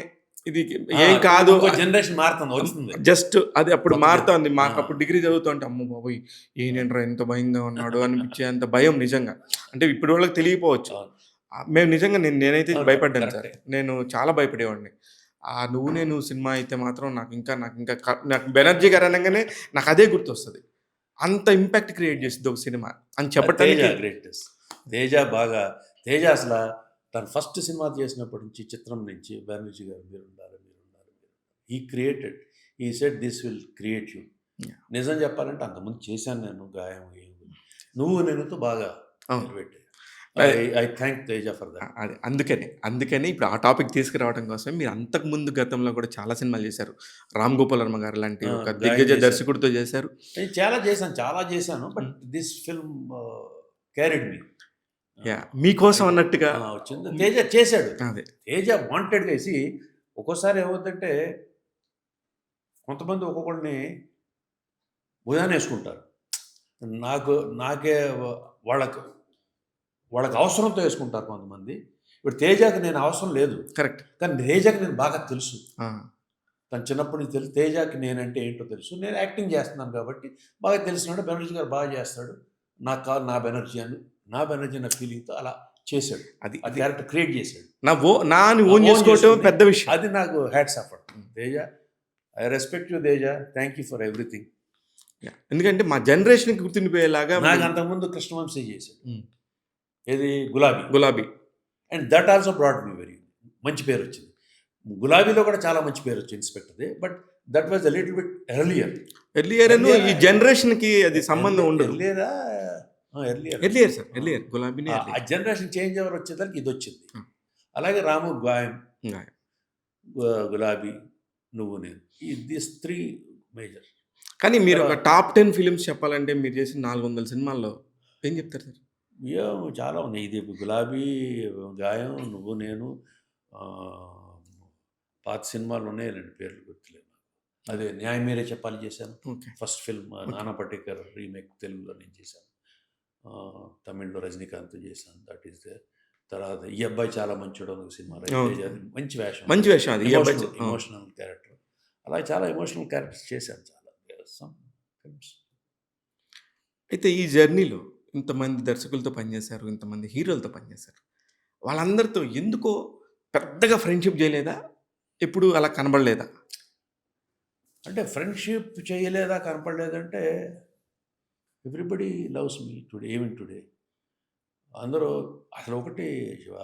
ఇది ఏం కాదు, జనరేషన్ మారుతుంది, వస్తుంది జస్ట్ అది అప్పుడు మారుతుంది. మాకు అప్పుడు డిగ్రీ చదువుతుంటే అమ్మ బాబోయ్ ఈయనేంట్రా ఎంత భయంగా ఉన్నాడు అనిపించే అంత భయం నిజంగా. అంటే ఇప్పుడు వాళ్ళకి తెలియపోవచ్చు. మేము నిజంగా నేనైతే భయపడ్డాను సార్. నేను చాలా భయపడేవాడిని. నువ్వు నేను సినిమా అయితే మాత్రం నాకు బెనర్జీ గారు అనగానే నాకు అదే గుర్తొస్తుంది. అంత ఇంపాక్ట్ క్రియేట్ చేసింది ఒక సినిమా అని చెప్పడానికి. గ్రేటెస్ట్ తేజ అసలు తను ఫస్ట్ సినిమా చేసినప్పటి నుంచి, చిత్రం నుంచి బెనర్జీ గారు మీరు ఉండాలి. ఈ క్రియేటెడ్, ఈ set this will create you. నిజం చెప్పాలంటే అంతకుముందు చేశాను నేను గాయం, నువ్వు నేనుతో బాగా పెట్టాను. I thank Teja for that. అది అందుకని ఇప్పుడు ఆ టాపిక్ తీసుకురావడం కోసం మీరు అంతకుముందు గతంలో కూడా చాలా సినిమాలు చేశారు. రామ్ గోపాల్ వర్మ గారు లాంటి ఒక దిగ్గజ దర్శకుడితో చేశారు. చాలా చేశాను. బట్ దిస్ ఫిల్మ్ క్యారీడ్ మీ. మీకోసం అన్నట్టుగా వచ్చింది. తేజ చేశాడు. తేజ వాంటెడ్ వేసి ఒక్కోసారి ఏమవుతుందంటే కొంతమంది ఒక్కొక్కరిని భుజాన వేసుకుంటారు. నాకే వాళ్ళకి అవసరంతో వేసుకుంటారు కొంతమంది. ఇప్పుడు తేజకి నేను అవసరం లేదు, కరెక్ట్. కానీ తేజకి నేను బాగా తెలుసు. తను చిన్నప్పటి నుంచి తెలుసు. తేజకి నేనంటే ఏంటో తెలుసు. నేను యాక్టింగ్ చేస్తున్నాను కాబట్టి బాగా తెలిసినాడు. బెనర్జీ గారు బాగా చేస్తాడు, నాకు కాదు నా బెనర్జీ నా ఫీలింగ్తో అలా చేశాడు. అది క్యారెక్టర్ క్రియేట్ చేశాడు. ఓన్ చేసుకోవటం పెద్ద విషయం. అది నాకు hats off. Teja, I respect you Teja, thank you for everything. ఎందుకంటే మా జనరేషన్కి గుర్తుండిపోయేలాగా. నాకు అంతకుముందు కృష్ణవంశీ చేశాడు. ఏది Gulabi. And that also brought me very మంచి పేరు వచ్చింది. గులాబీలో కూడా చాలా మంచి పేరు వచ్చింది ఇన్స్పెక్టర్ది. But that was a little bit earlier. ఈ జనరేషన్కి అది సంబంధం ఉండదు. ఎర్లియర్ సార్, ఎర్లియర్ గులాబీ. ఆ జనరేషన్ చేంజ్ ఓవర్ వచ్చేదానికి ఇది వచ్చింది. అలాగే రాము గాయం, గులాబీ, నువ్వు నేను, దిస్ 3 మేజర్. కానీ మీరు ఒక టాప్ 10 ఫిలిమ్స్ చెప్పాలంటే మీరు చేసిన 400 సినిమాల్లో ఏం చెప్తారు సార్? చాలా ఉన్నాయి. ఇది గులాబీ, గాయం, నువ్వు నేను, పాత సినిమాలు ఉన్నాయి, 2 పేర్లు గుర్తులేవు. అదే న్యాయం మీరే చెప్పాలి చేశాను, ఫస్ట్ ఫిల్మ్. నానా పటేకర్ రీమేక్ తెలుగులో నేను చేశాను. తమిళ్లో రజనీకాంత్ చేశాను, దట్ ఈస్ దే. తర్వాత ఈ అబ్బాయి చాలా మంచోడు ఒక సినిమా, మంచి వేషం, అది ఎమోషనల్ క్యారెక్టర్. అలా చాలా ఎమోషనల్ క్యారెక్టర్స్ చేశాను చాలా ఫిల్మ్స్. అయితే ఈ జర్నీలో ఇంతమంది దర్శకులతో పనిచేశారు, ఇంతమంది హీరోలతో పనిచేశారు. వాళ్ళందరితో ఎందుకో పెద్దగా ఫ్రెండ్షిప్ చేయలేదా? ఎప్పుడు అలా కనబడలేదా? అంటే ఫ్రెండ్షిప్ చేయలేదా, కనపడలేదంటే everybody loves me today, even today. అందరూ అసలు ఒకటి శివ,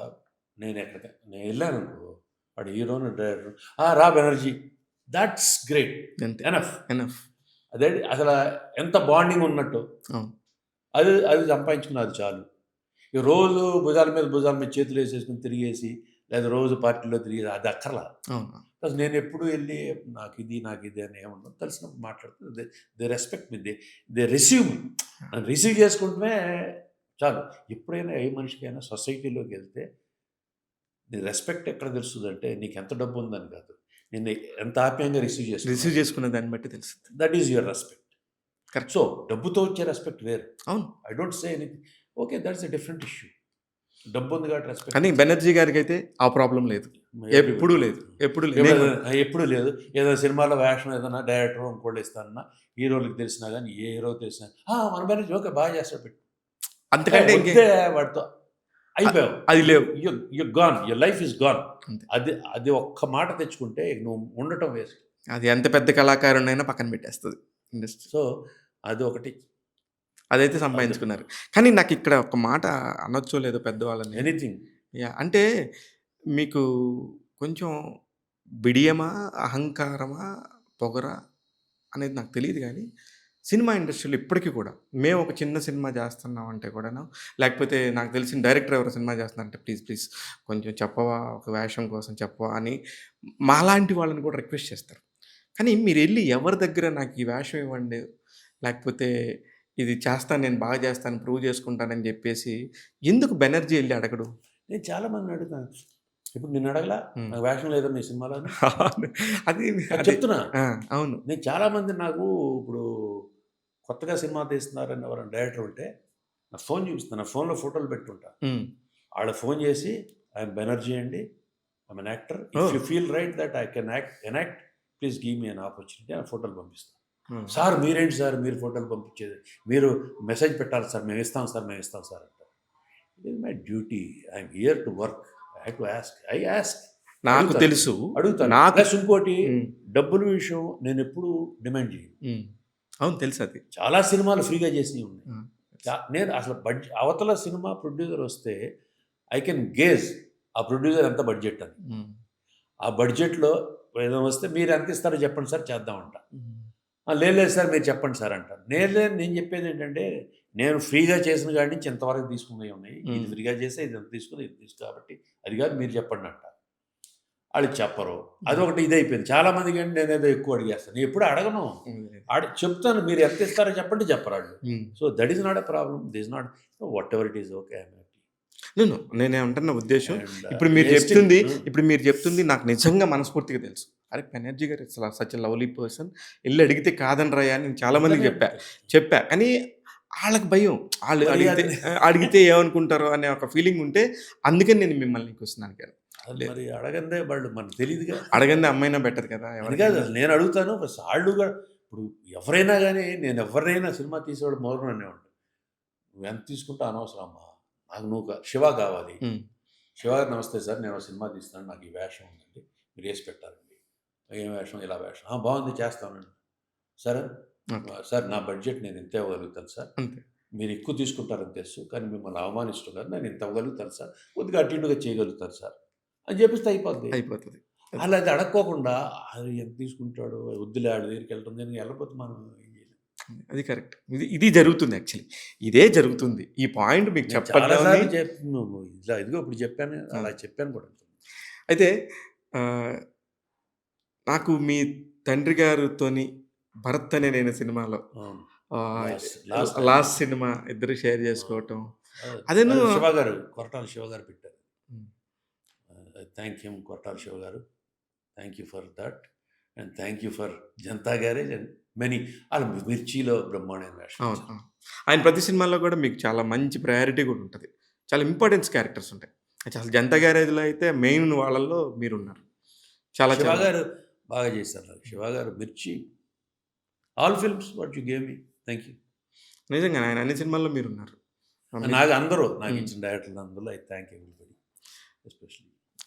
నేను వెళ్ళాను అనుకో, వాడు హీరోను డైరెక్టర్, రా బెనర్జీ, దాట్స్ గ్రేట్, ఎనఫ్. అదే అసలు ఎంత బాండింగ్ ఉన్నట్టు అది సంపాదించుకున్నది చాలు. ఇక రోజు భుజాల మీద చేతులు వేసేసుకుని తిరిగేసి, లేదా రోజు పార్టీలో తిరిగేసి అది అక్కర్లా. అసలు నేను ఎప్పుడు వెళ్ళి నాకు ఇది అని ఏమన్నా తెలిసినప్పుడు మాట్లాడుతుంది. They respect me, they receive me. నన్ను రిసీవ్ చేసుకుంటమే చాలు. ఎప్పుడైనా ఏ మనిషికైనా సొసైటీలోకి వెళ్తే నీ రెస్పెక్ట్ ఎక్కడ తెలుస్తుంది అంటే నీకు ఎంత డబ్బు ఉందని కాదు, నిన్ను ఎంత ఆప్యాయంగా రిసీవ్ రిసీవ్ చేసుకున్నాడు. చేసుకున్న దాన్ని బట్టి తెలుస్తుంది. That is your respect. Correct. So డబ్బుతో వచ్చే రెస్పెక్ట్ వేరు. అవును. I don't say anything. Okay, that's a different issue. డబ్బు ఉంది కాబట్టి రెస్పెక్ట్ కానీ బెనర్జీ గారికి అయితే ఆ ప్రాబ్లం లేదు. ఎప్పుడూ లేదు. ఎప్పుడు లేదు. ఎప్పుడు లేదు. ఏదైనా సినిమాలో వేషం ఏదైనా డైరెక్టర్ ఇంకోళ్ళు ఇస్తానన్నా హీరోలకు తెలిసినా కానీ ఏ హీరో తెలిసినా మన బెనర్జీ ఓకే బాగా చేస్తాడు పెట్టు అంతకంటే ఇంకే వద్దే వాడితో అయిపోయావు. అది లేవు. You gone, your life is gone. అంతే. అది ఒక్క మాట తెచ్చుకుంటే నువ్వు ఉండటం వేస్ట్. అది ఎంత పెద్ద కళాకారునైనా పక్కన పెట్టేస్తుంది ఇండస్ట్రీ. సో అది ఒకటి. అదైతే సంపాదించుకున్నారు. కానీ నాకు ఇక్కడ ఒక మాట అనొచ్చో లేదో పెద్దవాళ్ళని. ఎనీథింగ్. అంటే మీకు కొంచెం బిడియమా, అహంకారమా, పొగరా అనేది నాకు తెలియదు కానీ సినిమా ఇండస్ట్రీలో ఇప్పటికీ కూడా మేము ఒక చిన్న సినిమా చేస్తున్నాం అంటే కూడాను, లేకపోతే నాకు తెలిసిన డైరెక్టర్ ఎవరు సినిమా చేస్తున్నారంటే ప్లీజ్ కొంచెం చెప్పవా, ఒక వేషం కోసం చెప్పవా అని మాలాంటి వాళ్ళని కూడా రిక్వెస్ట్ చేస్తారు. కానీ మీరు వెళ్ళి ఎవరి దగ్గర నాకు ఈ వేషం ఇవ్వండి, లేకపోతే ఇది చేస్తాను, నేను బాగా చేస్తాను, ప్రూవ్ చేసుకుంటానని చెప్పేసి ఎందుకు బెనర్జీ వెళ్ళి అడగడు? నేను చాలా మందిని అడుగుతాను. ఇప్పుడు నిన్ను అడగలా నాకు వేషం లేదా మీ సినిమాలో అని? అది చెప్తున్నా. అవును. నేను చాలా మంది నాకు ఇప్పుడు కొత్తగా సినిమా తీస్తున్నారని ఎవరైనా డైరెక్టర్ ఉంటే నా ఫోన్ చూపిస్తాను. నా ఫోన్లో ఫోటోలు పెట్టుంటా. వాళ్ళ ఫోన్ చేసి ఐఎమ్ బెనర్జీ అండి, I'm an actor, if you feel right that I can enact please give me an opportunity అని ఫోటోలు పంపిస్తాను. సార్ మీరేంటి సార్ మీరు ఫోటోలు పంపించేది, మీరు మెసేజ్ పెట్టాలి సార్, మేము ఇస్తాం సార్ అంటారు. It is my duty, I'm here to work, I have to ask. I ask. నాకు తెలుసు, అడుగుతాను. నాకు ప్లస్ ఇంకోటి డబ్బుల విషయం నేను ఎప్పుడు డిమాండ్ చేయను. అవును తెలుసు. అది చాలా సినిమాలు ఫ్రీగా చేసినవి ఉన్నాయి. నేను అసలు అవతల సినిమా ప్రొడ్యూసర్ వస్తే ఐ కెన్ గేజ్ ఆ ప్రొడ్యూసర్ ఎంత బడ్జెట్ అని. ఆ బడ్జెట్లో ఏదైనా వస్తే మీరు ఎంత ఇస్తారో చెప్పండి సార్ చేద్దామంట. లేదు సార్ మీరు చెప్పండి సార్ అంటారు. నేను చెప్పేది ఏంటంటే నేను ఫ్రీగా చేసిన కాడి నుంచి ఎంతవరకు తీసుకున్నవి ఉన్నాయి, ఇది ఫ్రీగా చేస్తే ఇది ఎంత తీసుకుని ఇది తీసుకు, కాబట్టి అది కాదు మీరు చెప్పండి అంట. వాళ్ళు చెప్పరు. అదొకటి ఇది అయిపోయింది. చాలా మందికి ఏంటి నేను ఏదో ఎక్కువ అడిగేస్తాను. నేను ఎప్పుడు అడగను, చెప్తాను మీరు ఎంత ఇస్తారో చెప్పండి, చెప్పరు వాళ్ళు. So that is not a problem. This not what ever it is. నేనేమంటున్న ఉద్దేశం ఇప్పుడు మీరు చెప్తుంది నాకు నిజంగా మనస్ఫూర్తిగా తెలుసు. అరే బెనర్జీ గారు అసలు సచ్ లవ్లీ పర్సన్, వెళ్ళి అడిగితే కాదనరాయా అని నేను చాలా మందికి చెప్పా. కానీ వాళ్ళకి భయం, వాళ్ళు అడిగితే ఏమనుకుంటారో అనే ఒక ఫీలింగ్ ఉంటే అందుకని నేను మిమ్మల్ని వస్తున్నాను కదా. మరి అడగందే వాళ్ళు మనకు తెలియదుగా. అడగందే అమ్మైనా బెటర్ కదా. ఎవరు కాదు నేను అడుగుతాను. వాళ్ళు కూడా ఇప్పుడు ఎవరైనా కానీ నేను ఎవరినైనా సినిమా తీసేవాడు మొదలు అనేవాడు, నువ్వు ఎంత తీసుకుంటా అనవసరం అమ్మా, నాకు నువ్వు శివ కావాలి. శివ గారు నమస్తే సార్, నేను సినిమా తీస్తున్నాను, నాకు ఈ వేషం ఉందండి, మీరు వేసి పెట్టాలండి. ఏం వేషం? ఇలా వేషం. బాగుంది చేస్తానండి. సరే సార్ నా బడ్జెట్ నేను ఇంత ఇవ్వగలుగుతాను సార్, మీరు ఎక్కువ తీసుకుంటారని తెలుసు, కానీ మిమ్మల్ని అవమానిస్తున్నారు, నేను ఇంత ఇవ్వగలుగుతాను సార్, కొద్దిగా అటు ఇటుగా చేయగలుగుతాను సార్ అని చెప్పిస్తే అయిపోతుంది. అలా అది అడక్కోకుండా అది ఎంత తీసుకుంటాడు, వద్దులే ఆడు దగ్గరికి వెళ్ళటం, నేను వెళ్ళకపోతే మనం ఏం చేయలేం. అది కరెక్ట్. ఇది జరుగుతుంది, యాక్చువల్లీ ఇదే జరుగుతుంది. ఈ పాయింట్ మీకు చెప్పాలి. ఇదిగో ఇప్పుడు చెప్పాను, అలా చెప్పాను కూడా. అయితే నాకు మీ తండ్రి గారితోని భరత్ అనే నేను సినిమాలో లాస్ట్ సినిమా ఇద్దరు షేర్ చేసుకోవటం, అదేను శివ గారు, కొరటాల శివ గారు పెట్టారు. థ్యాంక్ యూ కొరటాల శివ గారు, thank you for that and thank you for Janata garage and many. అలా మిర్చిలో బ్రహ్మాండమైన వేషం. ఆయన ప్రతి సినిమాలో కూడా మీకు చాలా మంచి ప్రయారిటీ కూడా ఉంటుంది, చాలా ఇంపార్టెన్స్ క్యారెక్టర్స్ ఉంటాయి. అసలు జనతా గ్యారేజ్లో అయితే మెయిన్ వాళ్ళల్లో మీరున్నారు. చాలా శివ గారు బాగా చేశారు. శివ గారు మిర్చి, all films what you gave me, thank you. నిజంగా ఆయన అన్ని సినిమాల్లో మీరున్నారు. నాకు అందరూ నాకు ఇచ్చిన డైరెక్టర్లు అందులో ఐ థ్యాంక్ ఎవ్రీబడి.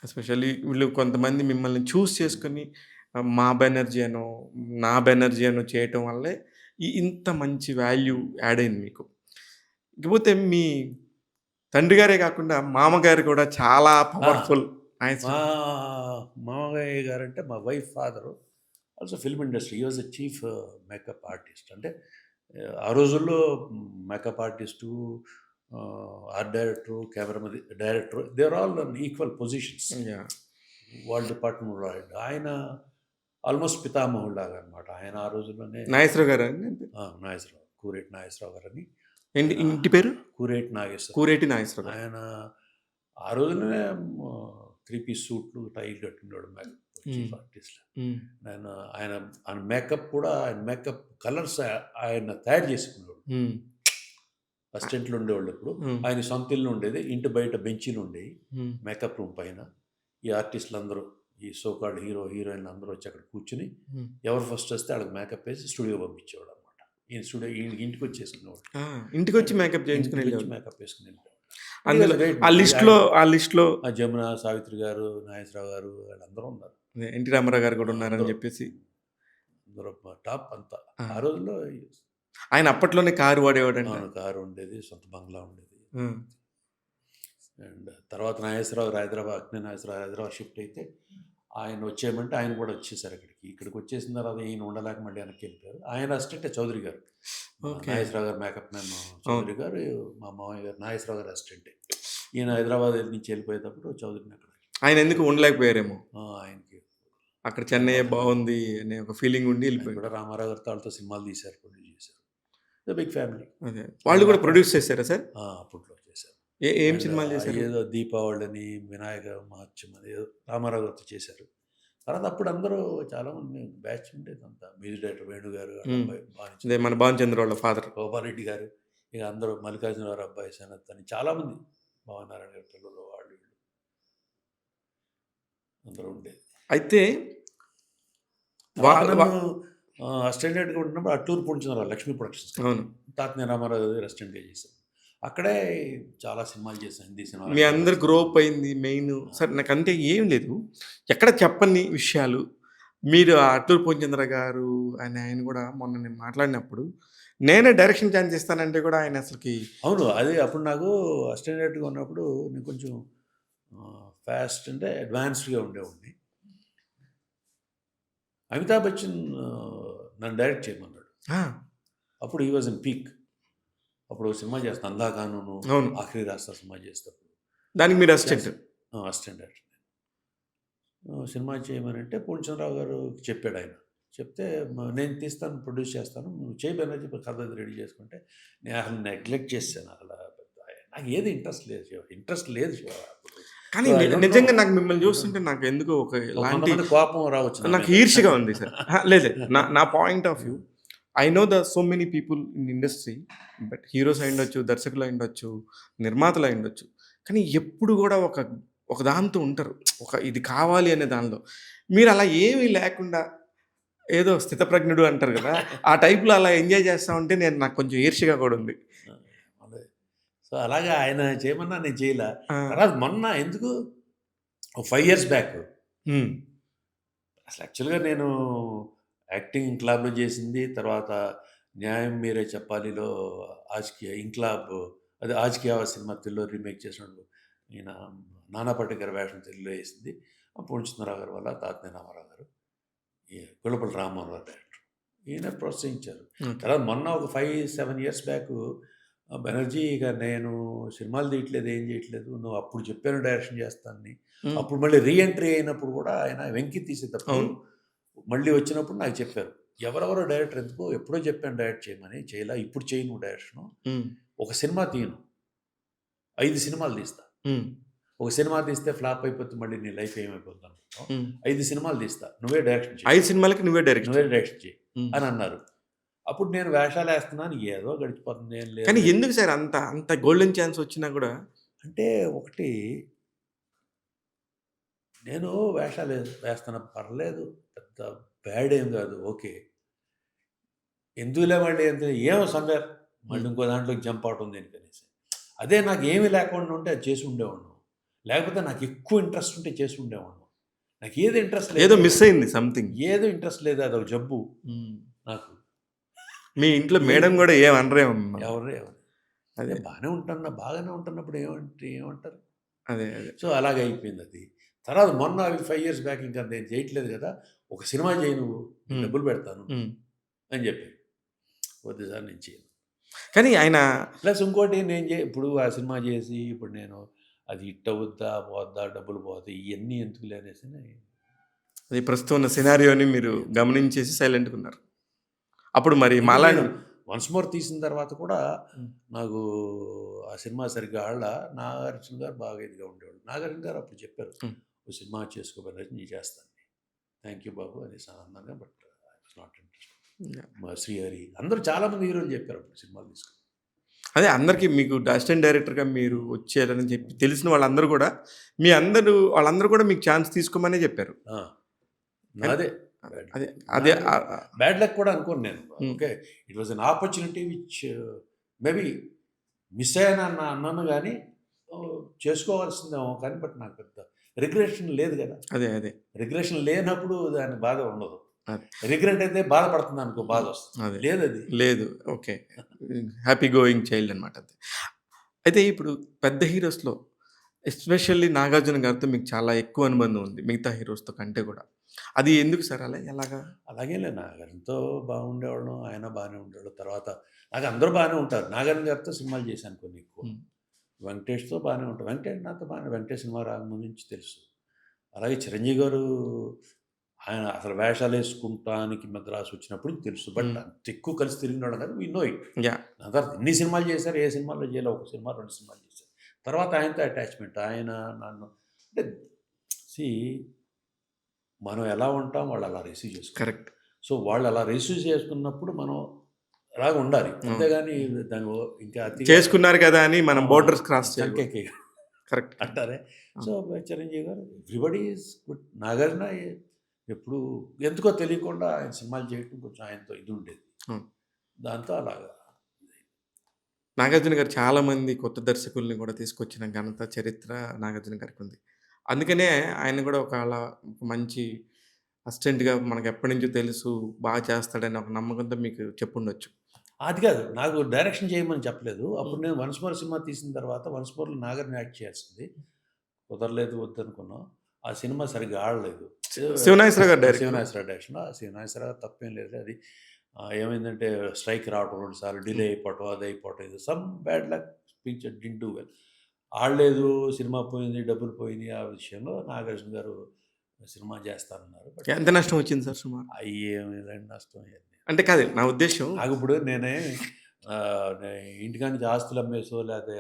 ఎస్పెషల్లీ వీళ్ళు కొంతమంది మిమ్మల్ని చూస్ చేసుకొని మా బెనర్జీ అనో నా బెనర్జీ అనో చేయటం వల్లే ఇంత మంచి వాల్యూ యాడ్ అయింది మీకు. ఇకపోతే మీ తండ్రి గారే కాకుండా మామగారు కూడా చాలా పవర్ఫుల్. మామయ్య గారు అంటే మా wife father also film industry. He was a chief makeup artist. అంటే ఆ రోజుల్లో makeup artist, art director, cameramen, director, they are all equal positions వాళ్ళ డిపార్ట్మెంట్లో. ఆయన ఆల్మోస్ట్ పితామహుల్లాగా అనమాట. ఆయన ఆ రోజుల్లోనే నాగేశ్వరరావు గారు, నాగేశ్వరరావు, కూరేటి నాగేశ్వరరావు గారని. ఇంటి పేరు కూరేటి నాగేశ్వరరావు. ఆయన ఆ రోజునే 3 పీస్ సూట్లు టైలు కట్టుకునేవాడు చీఫ్ ఆర్టిస్ట్. ఉమ్, ఆయన ఆయన ఆయన మేకప్ కూడా ఆయన మేకప్ కలర్స్ ఆయన తయారు చేసుకునేవాడు. ఉమ్, అసిస్టెంట్లు ఉండేవాళ్ళు ఇప్పుడు. ఉమ్, ఆయన సొంత ఇల్లు ఉండేది, ఇంటి బయట బెంచీలు ఉండేవి ఉమ్, మేకప్ రూమ్ పైన. ఈ ఆర్టిస్టులు అందరూ, ఈ సోకాల్డ్ హీరోయిన్లు అందరూ వచ్చి అక్కడ కూర్చుని ఉమ్. ఎవరు ఫస్ట్ వస్తే వాళ్ళకి మేకప్ వేసి స్టూడియో పంపించేవాడు అనమాట. ఈయన స్టూడియో ఇంటికి వచ్చేసుకునేవాడు, ఆ, ఇంటికి వచ్చి మేకప్ చేయించుకుని ఇంటికి వచ్చి వెళ్ళేవాడు. మేకప్ వేసుకుని వెళ్ళేవాడు. అందులో Great. ఆ లిస్ట్లో ఆ జమున, సావిత్రి గారు, నాగేశ్వరరావు గారు వాళ్ళందరూ ఉన్నారు. ఎన్టీ రామారావు గారు కూడా ఉన్నారని చెప్పేసి అందరూ టాప్ అంతా ఆ. ఆ రోజుల్లో. ఆయన అప్పట్లోనే కారు వాడేవాడంట. కారు ఉండేది, సొంత బంగ్లా ఉండేది. ఉమ్, అండ్ తర్వాత నాగేశ్వరరావు అక్కినే నాగేశ్వరరావు హైదరాబాద్ షిఫ్ట్ అయితే ఆయన వచ్చేయమంటే ఆయన కూడా వచ్చేసారు ఇక్కడికి వచ్చేసిన తర్వాత ఈయన ఉండలేక మళ్ళీ వెనక్కి వెళ్ళిపోయారు. ఆయన అసిస్టెంట్ చౌదరి గారు, ఓకే. నాగేశ్వరరావు గారు మేకప్ మ్యాన్ చౌదరి గారు, మా మామయ్య గారు నాగేశ్వరరావు గారు అసిస్టెంట్. ఈయన హైదరాబాద్ నుంచి వెళ్ళిపోయేటప్పుడు చౌదరిని అక్కడ ఆయన ఎందుకు ఉండలేకపోయారేమో, ఆయనకి అక్కడ చెన్నై బాగుంది అనే ఒక ఫీలింగ్ ఉండి ఆయన వెళ్ళిపోయాడు. కూడా రామారావు గారితో వాళ్ళతో సినిమాలు తీశారు, ప్రొడ్యూస్ చేశారు. Big family. అదే వాళ్ళు కూడా ప్రొడ్యూస్ చేశారా సార్? అప్పట్లో చేశారు. ఏం అండ్ సినిమాలు చేశారు? ఏదో దీపావళి అని, వినాయక మహత్యం అని ఏదో రామారావు గారితో చేశారు. తర్వాత అప్పుడు అందరూ చాలామంది బ్యాచ్ ఉండేది అంతా. మ్యూజిక్ డైరెక్టర్ వేణు గారు, వాళ్ళ అబ్బాయి అదే మన భానుచంద్ర వాళ్ళ ఫాదర్ గోపాలరెడ్డి గారు, ఇక అందరూ మల్లికార్జున గారు అబ్బాయి సనత్ అని చాలామంది, భావనారాయణ గారి పిల్లలు, వాళ్ళు వీళ్ళు అందరూ ఉండేది. అయితే అసిస్టెంట్గా ఉంటున్నప్పుడు అట్టూరు పొంచున్నారు లక్ష్మీ ప్రొడక్షన్స్. అవును, తాత్నే రామారావు రెసిడెంట్గా చేశారు. అక్కడే చాలా సినిమాలు చేశాను, హిందీ మీ సినిమాలు. అందరు గ్రోప్ అయింది మెయిన్. సార్ నాకంటే ఏం లేదు, ఎక్కడ చెప్పని విషయాలు మీరు అట్టూరు పూర్ణచంద్ర గారు ఆయన కూడా మొన్న నేను మాట్లాడినప్పుడు నేనే డైరెక్షన్ ఛాన్స్ ఇస్తానంటే కూడా ఆయన అసలుకి అవును, అది అప్పుడు నాకు అసిస్టెంట్గా ఉన్నప్పుడు నేను కొంచెం ఫాస్ట్ అంటే అడ్వాన్స్డ్గా ఉండేవాడిని. అమితాబ్ బచ్చన్ నన్ను డైరెక్ట్ చేయమన్నాడు. ఆ, అప్పుడు ఈ వాజ్ ఇన్ పీక్. అప్పుడు సినిమా చేస్తాను, అందాకాను అవును, ఆఖరి రాస్తా సినిమా చేసేటప్పుడు దానికి మీరు అసిస్టెంట్. అసిస్టెంట్ డైరెక్టర్ సినిమా చేయమనంటే పూర్ణచంద్రరావు గారు చెప్పాడు. ఆయన చెప్తే నేను తీస్తాను, ప్రొడ్యూస్ చేస్తాను, నువ్వు చేయి బెనర్జీ కథ రెడీ చేసుకుంటే నేను అసలు నెగ్లెక్ట్ చేశాను. అలా నాకు ఏది ఇంట్రెస్ట్ లేదు శివ. కానీ So, I don't నిజంగా know. నాకు మిమ్మల్ని చూస్తుంటే నాకు ఎందుకో ఒక లాంటి కొంతమంది కోపం రావచ్చు నాకు ఈర్ష్యగా ఉంది సార్. లేదు, నా point of view, I know the so many people in industry, but heroes అయి ఉండొచ్చు, దర్శకులు అయి ఉండొచ్చు, నిర్మాతలు అయి ఉండొచ్చు, కానీ ఎప్పుడు కూడా ఒక దాంతో ఉంటారు, ఒక ఇది కావాలి అనే దానిలో. మీరు అలా ఏమీ లేకుండా ఏదో స్థితప్రజ్ఞుడు అంటారు కదా, ఆ టైప్లో అలా ఎంజాయ్ చేస్తా ఉంటే నాకు కొంచెం ఈర్ష్యగా కూడా ఉంది. సో అలాగే ఆయన చేయమన్నా నేను చేయలే. ఆ, తర్వాత మొన్న ఎందుకు 5 years బ్యాక్ ఉమ్, అసలు యాక్చువల్గా నేను యాక్టింగ్ ఇంక్లాబ్లో చేసింది. తర్వాత న్యాయం మీరే చెప్పాలిలో ఆజ్కి ఇంక్లాబ్, అదే ఆజ్కి ఆవా సినిమా తెలుగులో రీమేక్ చేసినప్పుడు ఈయన నానా పటేకర్ వేషం తెలుగులో వేసింది. పూర్ణచంద్రరావు గారు వల్ల తాత్నే రామారావు గారు, ఈ గుళ్ళపల్లి రామ్మోహన్ గారు డైరెక్టర్, ఈయన ప్రోత్సహించారు. ఓకే. తర్వాత మొన్న ఒక 5-7 years బ్యాక్ బెనర్జీ, ఇక నేను సినిమాలు తీయట్లేదు, ఏం చేయట్లేదు, నువ్వు అప్పుడు చెప్పాను డైరెక్షన్ చేస్తానని. ఉమ్, అప్పుడు మళ్ళీ రీఎంట్రీ అయినప్పుడు కూడా ఆయన వెంకి తీసేటప్పుడు అవును. మళ్ళీ వచ్చినప్పుడు నాకు చెప్పారు, ఎవరెవరో డైరెక్టర్ ఎందుకు ఎప్పుడో చెప్పాను డైరెక్ట్ చేయమని, చేయలా, ఇప్పుడు చేయి నువ్వు డైరెక్షన్, ఉమ్, ఒక సినిమా తీయను, 5 సినిమాలు తీస్తా. ఉమ్, ఒక సినిమా తీస్తే ఫ్లాప్ అయిపోతే మళ్ళీ నీ లైఫ్ ఏమైపోతుంది అనుకుంటావు, ఉమ్. 5 సినిమాలు తీస్తా, నువ్వే డైరెక్షన్ చేయి, 5 సినిమాలకి నువ్వే డైరెక్షన్. నువ్వే డైరెక్షన్ చేయి ఉమ్. అని అన్నారు. అప్పుడు నేను వేషాలు వేస్తున్నాను, ఏదో గడిచిపోతుంది, ఏం కానీ లేదు. ఎందుకు సార్ అంత గోల్డెన్ ఛాన్స్ వచ్చినా కూడా? అంటే ఒకటి, నేను వేషాలు వేస్తాను, పర్లేదు, పెద్ద బ్యాడ్ ఏం కాదు, ఓకే, ఎందుకులే మళ్ళీ ఏమో సందర్ మళ్ళీ ఇంకో దాంట్లోకి జంప్ అవుట్ ఉంది కనీసం. అదే నాకు ఏమీ లేకుండా ఉంటే అది చేసి ఉండేవాడు, లేకపోతే నాకు ఎక్కువ ఇంట్రెస్ట్ ఉంటే చేసి ఉండేవాడు. నాకు ఏది ఇంట్రెస్ట్ లేదు, ఏదో మిస్ అయింది సంథింగ్. ఏదో ఇంట్రెస్ట్ లేదు, అది ఒక జబ్బు నాకు. మీ ఇంట్లో మేడం కూడా ఏమనరేమో? ఎవరు అదే బాగానే ఉంటున్నప్పుడు ఏమంటారు. అదే సో అలాగే అయిపోయింది అది. తర్వాత మొన్న 5 years బ్యాక్ ఇంకా నేను చేయట్లేదు కదా, ఒక సినిమా చేయి, నువ్వు డబ్బులు పెడతాను అని చెప్పి, వద్దు సార్ నేను చేయను. కానీ ఆయన ప్లస్ ఇంకోటి, నేను ఇప్పుడు ఆ సినిమా చేసి ఇప్పుడు నేను అది హిట్ అవుద్దా పోద్దా, డబ్బులు పోతాయి, ఇవన్నీ ఎందుకు లేనేసి అది ప్రస్తుతం ఉన్న సినారియోని మీరు గమనించేసి సైలెంట్గా ఉన్నారు. అప్పుడు మరి మాలాంటి వన్స్ మోర్ తీసిన తర్వాత కూడా నాకు ఆ సినిమా సరిగ్గా ఆళ్ళ. నాగార్జున గారు బాగా ఇదిగా ఉండేవాళ్ళు. నాగార్జున గారు అప్పుడు చెప్పారు, ఓ సినిమా చేసుకోబోయే నీ చేస్తాను, థ్యాంక్ యూ బాబు అనేసి అన్నాను. But I was not interested. మా శ్రీహరి అందరూ చాలామంది హీరోలు చెప్పారు అప్పుడు సినిమాలు తీసుకుని. అదే అందరికీ మీకు అసిస్టెంట్ డైరెక్టర్‌గా మీరు వచ్చారని చెప్పి తెలిసిన వాళ్ళందరూ కూడా వాళ్ళందరూ కూడా మీకు ఛాన్స్ తీసుకోమనే చెప్పారు. ఆ, నాదే అదే అదే బ్యాడ్ లక్ కూడా అనుకోను నేను. Hmm. Okay, it was an opportunity which maybe miss అయ్యాను అన్నాను కానీ చేసుకోవాల్సిందేమో కానీ, బట్ నాకు పెద్ద రిగ్రెషన్ లేదు కదా. అదే అదే రిగ్రెషన్ లేనప్పుడు దాని బాధ ఉండదు. అదే. రిగ్రెట్ అయితే బాధపడుతుంది అనుకో, బాధ వస్తుంది. అదే. లేదు అది. లేదు. ఓకే. హ్యాపీ గోయింగ్ చైల్డ్ అనమాట అది. అయితే ఇప్పుడు పెద్ద హీరోస్‌లో ఎస్పెషల్లీ 'నాగార్జున' గారితో మీకు చాలా ఎక్కువ అనుబంధం ఉంది. మిగతా హీరోస్‌తో కంటే కూడా. అది ఎందుకు సార్ అలా? ఎలాగా? అలాగేలే, నాగార్జునతో బాగుండేవాళ్ళం, ఆయన బాగానే ఉండేవాళ్ళు. తర్వాత నాకు అందరూ బాగానే ఉంటారు. నాగార్జున గారితో సినిమాలు చేశాను కొన్ని ఎక్కువ. హ్మ్. వెంకటేష్తో బాగానే ఉంటాం. వెంకటేష్ నాతో బాగానే, వెంకటేష్ సినిమా రాకముందు నుంచి తెలుసు. అలాగే చిరంజీవి గారు ఆయన అసలు వేషాలు వేసుకుంటానికి మద్రాసు వచ్చినప్పుడు తెలుసు. బట్ అంత ఎక్కువ కలిసి తిరిగినాడు కానీ వీ నో ఇట్. యాహ్! దాని తర్వాత ఎన్ని సినిమాలు చేశారు, ఏ సినిమాలో చేయలే, ఒక సినిమా 2 సినిమాలు చేశారు. తర్వాత ఆయనతో అటాచ్మెంట్, ఆయన నన్ను అంటే సి మనం ఎలా ఉంటాం వాళ్ళు అలా రిసీవ్ చేసుకుంటారు. కరెక్ట్. సో వాళ్ళు అలా రిసీవ్ చేసుకున్నప్పుడు మనం అలాగ ఉండాలి. అంతేగాని దాని ఇంకా అతి చేసుకున్నారు కదా అని మనం బోర్డర్స్ క్రాస్ చేయాలి. సంఖ్యకి కరెక్ట్. అంటారే. సో చిరంజీవి గారు ఎవ్రీబడి ఈజ్ గుడ్. నాగార్జున ఎప్పుడు ఎందుకో తెలియకుండా ఆయన సినిమాలు చేయటం కొంచెం ఆయనతో ఇది ఉండేది. దాంతో అలాగా 'నాగార్జున' గారు చాలామంది కొత్త దర్శకుల్ని కూడా తీసుకొచ్చిన ఘనత, చరిత్ర 'నాగార్జున' గారికి ఉంది. అందుకనే ఆయన కూడా ఒక మంచి అసిస్టెంట్‌గా మనకు ఎప్పటినుంచో తెలుసు, బాగా చేస్తాడని ఒక నమ్మకంతో మీకు చెప్పుండొచ్చు. అది కాదు, నాకు డైరెక్షన్ చేయమని చెప్పలేదు. అప్పుడు నేను 'వన్స్ మోర్' సినిమా తీసిన తర్వాత 'వన్స్ మోర్'లో నాగార్జున యాక్ట్ చేయాల్సింది. కుదరలేదు, వద్దనుకున్నాం. ఆ సినిమా సరిగ్గా ఆడలేదు. శివనాగేశ్వరరావు గారు డైరెక్షన్. శివనాగేశ్వరరావు డైరెక్షన్. ఆ శివనాగేశ్వరరావు గారు తప్పేం లేదు. అది ఏమైందంటే స్ట్రైక్ రావటం 2 సార్లు డిలే అయిపోవటం, అది అయిపోవటం, ఇది some bad luck, picture did do well. ఆడలేదు, సినిమా పోయింది, డబ్బులు పోయినాయి. ఆ విషయంలో నాగార్జున గారు సినిమా చేస్తానన్నారు. బట్ ఎంత నష్టం వచ్చింది సార్ సుమారు? అయ్యేమిదండి నష్టం అయ్యింది. అంటే కాదు నా ఉద్దేశ్యం. నాకు ఇప్పుడు నేనే ఇంటికాడ నుంచి ఆస్తులు అమ్మేసో లేకపోతే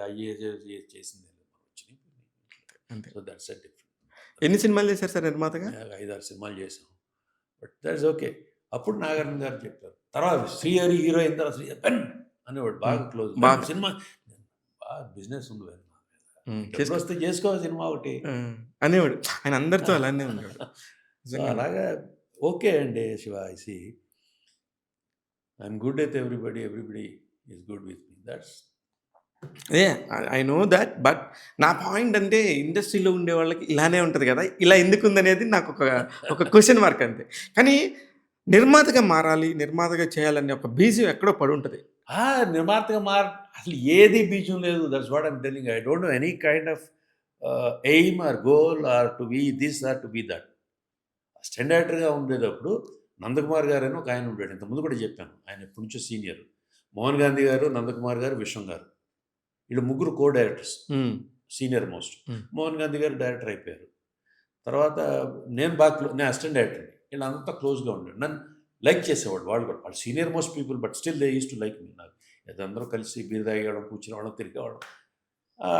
చేసింది వచ్చినాయి. అంతే. So that's a different. ఎన్ని సినిమాలు చేశారు సార్ నిర్మాతగా? 5-6 సినిమాలు చేసాం. But that's okay. అప్పుడు నాగార్జున గారు చెప్పారు. తర్వాత శ్రీహరి హీరో అయిన తర్వాత శ్రీహరి పెన్ అనేవాడు, బాగా క్లోజ్. బాగా. సినిమా బాగా బిజినెస్ ఉంది, చేసుకో వస్తే చేసుకో సినిమా ఒకటి అనేవాడు. ఆయన అందరితో అలానే ఉండేవాడు. సో అలాగా ఓకే అండి Shiva. I see I'm good with everybody, everybody is good with me. That's I know that. But నా పాయింట్ అంటే ఇండస్ట్రీలో ఉండే వాళ్ళకి ఇలానే ఉంటుంది కదా, ఇలా ఎందుకు ఉందనేది నాకు ఒక క్వశ్చన్ మార్క్ అంతే. కానీ నిర్మాతగా మారాలి, నిర్మాతగా చేయాలనే ఒక బీజం ఎక్కడో పడి ఉంటుంది. నిర్మాతగా అసలు ఏది బీజం లేదు. That's what I'm telling. I don't know any kind of aim or goal or to be this or to be that. స్టాండర్డ్గా ఉండేటప్పుడు నందకుమార్ గారు అని ఒక ఆయన ఉంటాడు. ఇంతకుముందు కూడా చెప్పాను, ఆయన ఎప్పటి నుంచో సీనియర్. మోహన్ గాంధీ గారు, నందకుమార్ గారు, విశ్వం గారు, వీళ్ళు ముగ్గురు co directors, senior most. Mohan Gandhi గారు డైరెక్టర్ అయిపోయారు. తర్వాత నేను నేను అసిస్టెంట్ డైరెక్టర్. వీళ్ళంతా క్లోజ్గా ఉండేది, నన్ను లైక్ చేసేవాడు. వాళ్ళు కూడా వాళ్ళు senior most people, but still they use to like me. నాకు అందరూ కలిసి బీర్ తాగేవాళ్ళం, కూర్చునేవాళ్ళం, తిరిగేవాళ్ళం.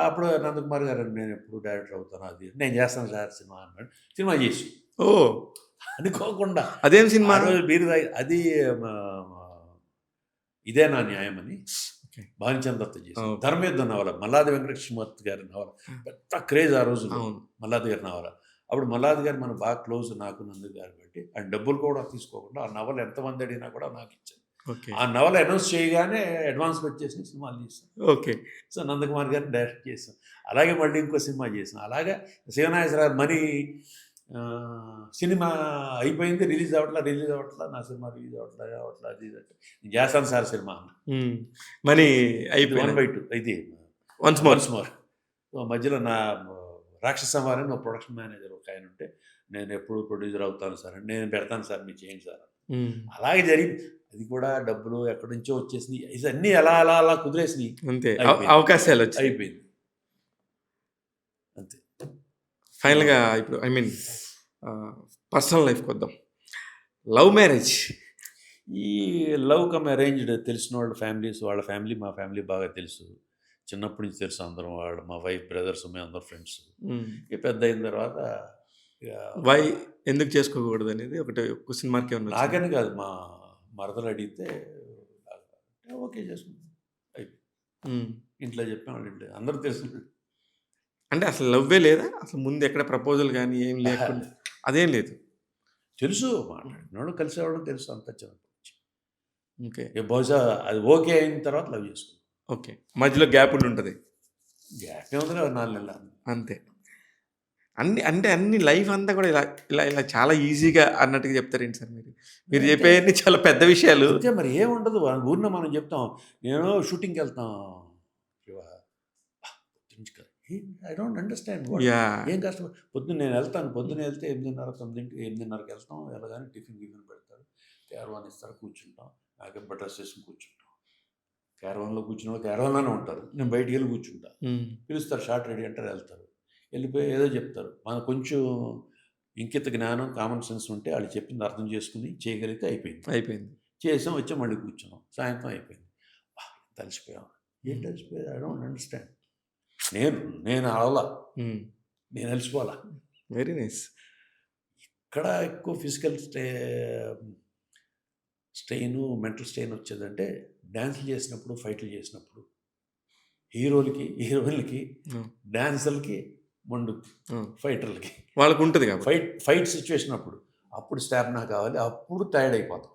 అప్పుడు నందకుమార్ గారు నేను ఎప్పుడు డైరెక్టర్ అవుతాను, అది నేను చేస్తాను సార్ సినిమా అన్నాడు. సినిమా చేసి ఓ అనుకోకుండా అదేం సినిమా? బీర్ తాగి అది ఇదే నా న్యాయం అని భానుచంద్రతో చేసి ధర్మయుద్ధ నవల, మల్లాది వెంకటకృష్ణమూర్తి గారి నవల. పెద్ద క్రేజ్ ఆ రోజు మల్లాది గారి నవల. అప్పుడు మల్లాది గారు మనకు బాగా క్లోజ్, నాకు నందు గారు బట్టి ఆయన డబ్బులు కూడా తీసుకోకుండా ఆ నవల ఎంతమంది అడిగినా కూడా నాకు ఇచ్చాను. ఆ నవల అనౌన్స్ చేయగానే అడ్వాన్స్ పెట్టేసి సినిమాలు చేశాను. ఓకే. సో నందకుమార్ గారిని డైరెక్ట్ చేశాను. అలాగే మళ్ళీ ఇంకో సినిమా చేసాం. అలాగే శివనాగేశ్వరరావు మనీ సినిమా అయిపోయింది, రిలీజ్ అవ్వట్లా, నా సినిమా రిలీజ్ అవ్వట్లా అది నేను చేస్తాను సార్ సినిమా అన్న. మనీ అయిపోయింది 1/2 ఇది వన్స్ మోర్. మధ్యలో నా రాక్షస సంహారం ఒక ప్రొడక్షన్ మేనేజర్ ఒక ఆయన ఉంటే, నేను ఎప్పుడు ప్రొడ్యూసర్ అవుతాను సార్ అని, నేను పెడతాను సార్ మీరు చేయండి సార్. అలాగే జరిగింది. అది కూడా డబ్బులు ఎక్కడి నుంచో వచ్చేసినాయి. ఇవన్నీ అలా అలా అలా కుదిరేసినాయి. అంతే, అవకాశాలు వచ్చి అయిపోయింది అంతే. ఫైనల్గా ఇప్పుడు ఐ మీన్ పర్సనల్ లైఫ్కి వద్దాం. లవ్ మ్యారేజ్, ఈ లవ్ కమ్ అరేంజ్డ్ తెలిసిన వాళ్ళ ఫ్యామిలీస్, వాళ్ళ ఫ్యామిలీ మా ఫ్యామిలీ బాగా తెలుసు. చిన్నప్పటి నుంచి తెలుసు అందరం. మా వైఫ్ బ్రదర్స్, మేము అందరం ఫ్రెండ్స్. పెద్ద అయిన తర్వాత వై ఎందుకు చేసుకోకూడదు అనేది ఒకటి క్వశ్చన్ మార్క్ ఏమన్నా వచ్చిందా? నాకని కాదు, మా మరదలు అడిగితే ఓకే చేసుకుంటాం అయిపోయింది. ఉమ్. ఇంట్లో చెప్పాము, ఇంట్లో అందరూ తెలుసు. అంటే అసలు లవ్వే లేదా? అసలు ముందు ఎక్కడ ప్రపోజల్ కానీ ఏం లేకుండా అదేం లేదు. తెలుసు, మాట్లాడినోడు కలిసేవాడు తెలుసు, అంత చిన్నప్పటి ఓకే. బహుశా అది ఓకే అయిన తర్వాత లవ్ చేసుకుంటాం. ఓకే. మధ్యలో గ్యాప్ ఉంటుంది. గ్యాప్ ఏముంది, 4 నెలలు అంతే. అన్ని లైఫ్ అంతా కూడా ఇలా ఇలా ఇలా చాలా ఈజీగా అన్నట్టుగా చెప్తారేంటి సార్ మీరు? మీరు చెప్పేవన్నీ చాలా పెద్ద విషయాలు. అంతే మరి, ఏముండదు. ఊరిన మనం చెప్తాం, నేను షూటింగ్కి వెళ్తాం, ఐ డోంట్ అండర్స్టాండ్ యాహ్! ఏం కష్టం. పొద్దున్న నేను వెళ్తాను, పొద్దున్న వెళ్తే 8:30కి వెళ్తాం, వెళ్ళగానే టిఫిన్ పెడతారు, క్యారవాన్ ఇస్తారు, కూర్చుంటాం, నాకేం డ్రెస్ వేసుకుని కూర్చుంటాం. క్యారవాన్లో కూర్చున్న వాళ్ళు క్యారవాన్లోనే ఉంటారు, నేను బయటికి వెళ్ళి కూర్చుంటా. పిలుస్తారు, షార్ట్ రెడీ అంటారు, వెళ్తారు, వెళ్ళిపోయి ఏదో చెప్తారు. మనకు కొంచెం ఇంకిత జ్ఞానం, కామన్ సెన్స్ ఉంటే వాళ్ళు చెప్పింది అర్థం చేసుకుని చేయగలిగితే అయిపోయింది. చేసాం, వచ్చాం, మళ్ళీ కూర్చున్నాం, సాయంత్రం అయిపోయింది. తలిసిపోయాం. ఏం తలిసిపోయారు? I don't understand. నేను అలా నేను అలసిపోవాలా. Very nice. ఇక్కడ ఎక్కువ ఫిజికల్ స్ట్రెయిన్, మెంటల్ స్ట్రెయిన్ వచ్చేదంటే డ్యాన్సులు చేసినప్పుడు, ఫైట్లు చేసినప్పుడు, హీరోయిన్లకి డాన్సర్లకి మండుద్ది, ఫైటర్లకి వాళ్ళకు ఉంటుంది కాబట్టి ఫైట్ సిచ్యువేషన్ అప్పుడు స్టామినా కావాలి, అప్పుడు టైర్డ్ అయిపోతాం.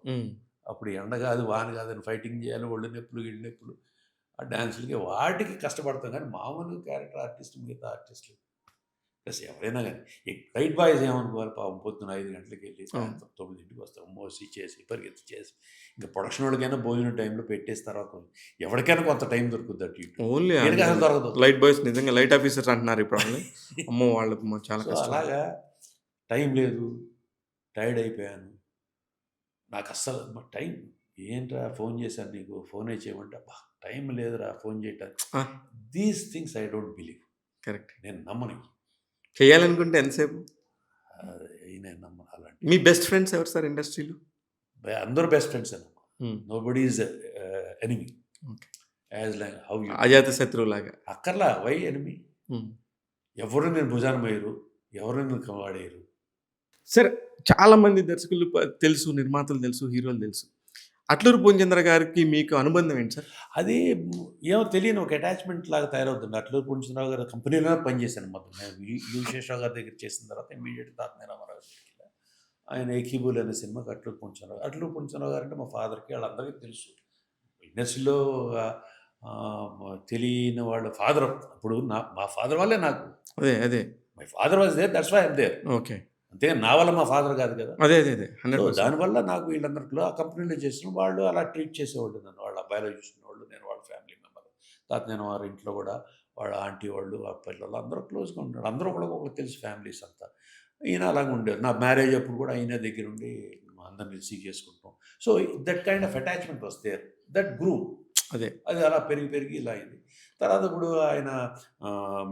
అప్పుడు ఎండ కాదు, వాన కాదని ఫైటింగ్ చేయాలి, ఒళ్ళు నొప్పులు, గిళ్ళు నొప్పులు, ఆ డాన్సులకి వాటికి కష్టపడతాం. కానీ మామూలు క్యారెక్టర్ ఆర్టిస్ట్, మిగతా ఆర్టిస్టులు ప్లస్ ఎవరైనా కానీ రైట్ బాయ్స్ ఏమనుకోవాలి, పాపం పొద్దున 5 గంటలకు వెళ్ళి సాయంత్రం 9ంటికి వస్తాం, మోసి చేసి పరిగెత్తి చేసి, ఇంకా ప్రొడక్షన్ వాళ్ళకైనా భోజనం టైంలో పెట్టేసి తర్వాత ఎవరికైనా కొంత టైం దొరుకుద్ది అటు ఇటు. ఓన్లీ అసలు దొరకదు. లైట్ బాయ్స్ నిజంగా లైట్ ఆఫీసర్స్ అంటున్నారు ఇప్పుడు. అమ్మో, వాళ్ళు చాలా సో కష్టం. అలాగా టైం లేదు, టైర్డ్ అయిపోయాను. నాకు అస్సలు టైం ఏంట్రా, ఫోన్ చేశాను నీకు, ఫోనే చేయమంటే టైం లేదురా ఫోన్ చేయటానికి. These things I don't believe. Correct. నేను నమ్మను. చేయాలనుకుంటే ఎంతసేపు? నేను నమ్మను అలాంటి. మీ బెస్ట్ ఫ్రెండ్స్ ఎవరు సార్ ఇండస్ట్రీలో? అందరూ బెస్ట్ ఫ్రెండ్స్ అన్నమాట. Nobody is enemy. As like how you, అజాత శత్రువు లాగా. అక్కర్లా వై ఎనిమీ. ఎవరు నేను భుజాన వేయరు, ఎవరు నేను వాడేయరు. సార్, చాలా మంది దర్శకులు తెలుసు, నిర్మాతలు తెలుసు, హీరోలు తెలుసు. అట్లూరి పూర్ణచంద్ర గారికి మీకు అనుబంధం ఏంటి సార్? అది ఏమో తెలియని ఒక అటాచ్మెంట్ లాగా తయారవుతుంది. అట్లూరి పూర్ణచంద్రరావు గారు కంపెనీలో పనిచేశాను మొత్తం. నేను యు శేషరావు గారి దగ్గర చేసిన తర్వాత ఇమీడియట్ తాతయ్య రామారావు దగ్గరికి ఆయన ఏకీబుల్ అనే సినిమాకి అట్లూరి పూర్ణచంద్రరావు గారు అంటే మా ఫాదర్కి వాళ్ళందరికీ తెలుసు. ఇండస్ట్రీలో తెలియని వాళ్ళ ఫాదర్. అప్పుడు మా ఫాదర్ వాళ్ళే నాకు. అదే my father was there, that's why I am there. Okay. అంతే, నా వల్ల మా ఫాదర్ కాదు కదా. అదే దానివల్ల నాకు వీళ్ళందరిలో ఆ కంపెనీలో చేసిన వాళ్ళు అలా ట్రీట్ చేసేవాళ్ళు నన్ను. వాళ్ళ అబ్బాయిలో చూసుకునేవాళ్ళు, నేను వాళ్ళ ఫ్యామిలీ మెంబర్. నేను వారి ఇంట్లో కూడా వాళ్ళ ఆంటీ వాళ్ళు, ఆ పిల్లలు అందరూ క్లోజ్గా ఉంటాడు. అందరూ కూడా ఒకరికి తెలుసు, ఫ్యామిలీస్ అంతా. ఈయన అలాగే ఉండేది. నా మ్యారేజ్ అప్పుడు కూడా ఆయన దగ్గర ఉండి అందరిని రిసీవ్ చేసుకుంటాం. So that kind of attachment was there, that grew. అది అలా పెరిగి ఇలా అయింది. తర్వాత ఇప్పుడు ఆయన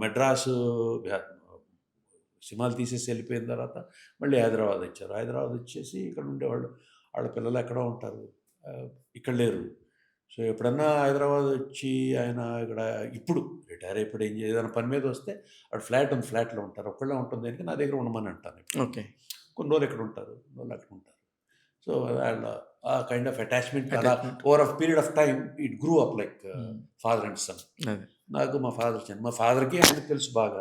మెడ్రాసు సినిమాలు తీసేసి వెళ్ళిపోయిన తర్వాత మళ్ళీ హైదరాబాద్ వచ్చారు. హైదరాబాద్ వచ్చేసి ఇక్కడ ఉండేవాళ్ళు. వాళ్ళ పిల్లలు ఎక్కడో ఉంటారు, ఇక్కడ లేరు. సో ఎప్పుడన్నా హైదరాబాద్ వచ్చి ఆయన ఇక్కడ ఇప్పుడు రిటైర్ అయిపోయి ఏదైనా పని మీద వస్తే అక్కడ ఫ్లాట్ ఉంది, ఫ్లాట్లో ఉంటారు. ఒక్కళ్ళే ఉంటుంది, దానికి నా దగ్గర ఉండమని అంటాను. ఓకే. కొన్ని రోజులు ఎక్కడ ఉంటారు, కొన్ని రోజులు అక్కడ ఉంటారు. సో వాళ్ళ ఆ కైండ్ ఆఫ్ అటాచ్మెంట్ అలా over of period of time it grew up like father and son. నాకు మా ఫాదర్ చిన్న, మా ఫాదర్కి ఆయనకు తెలుసు బాగా.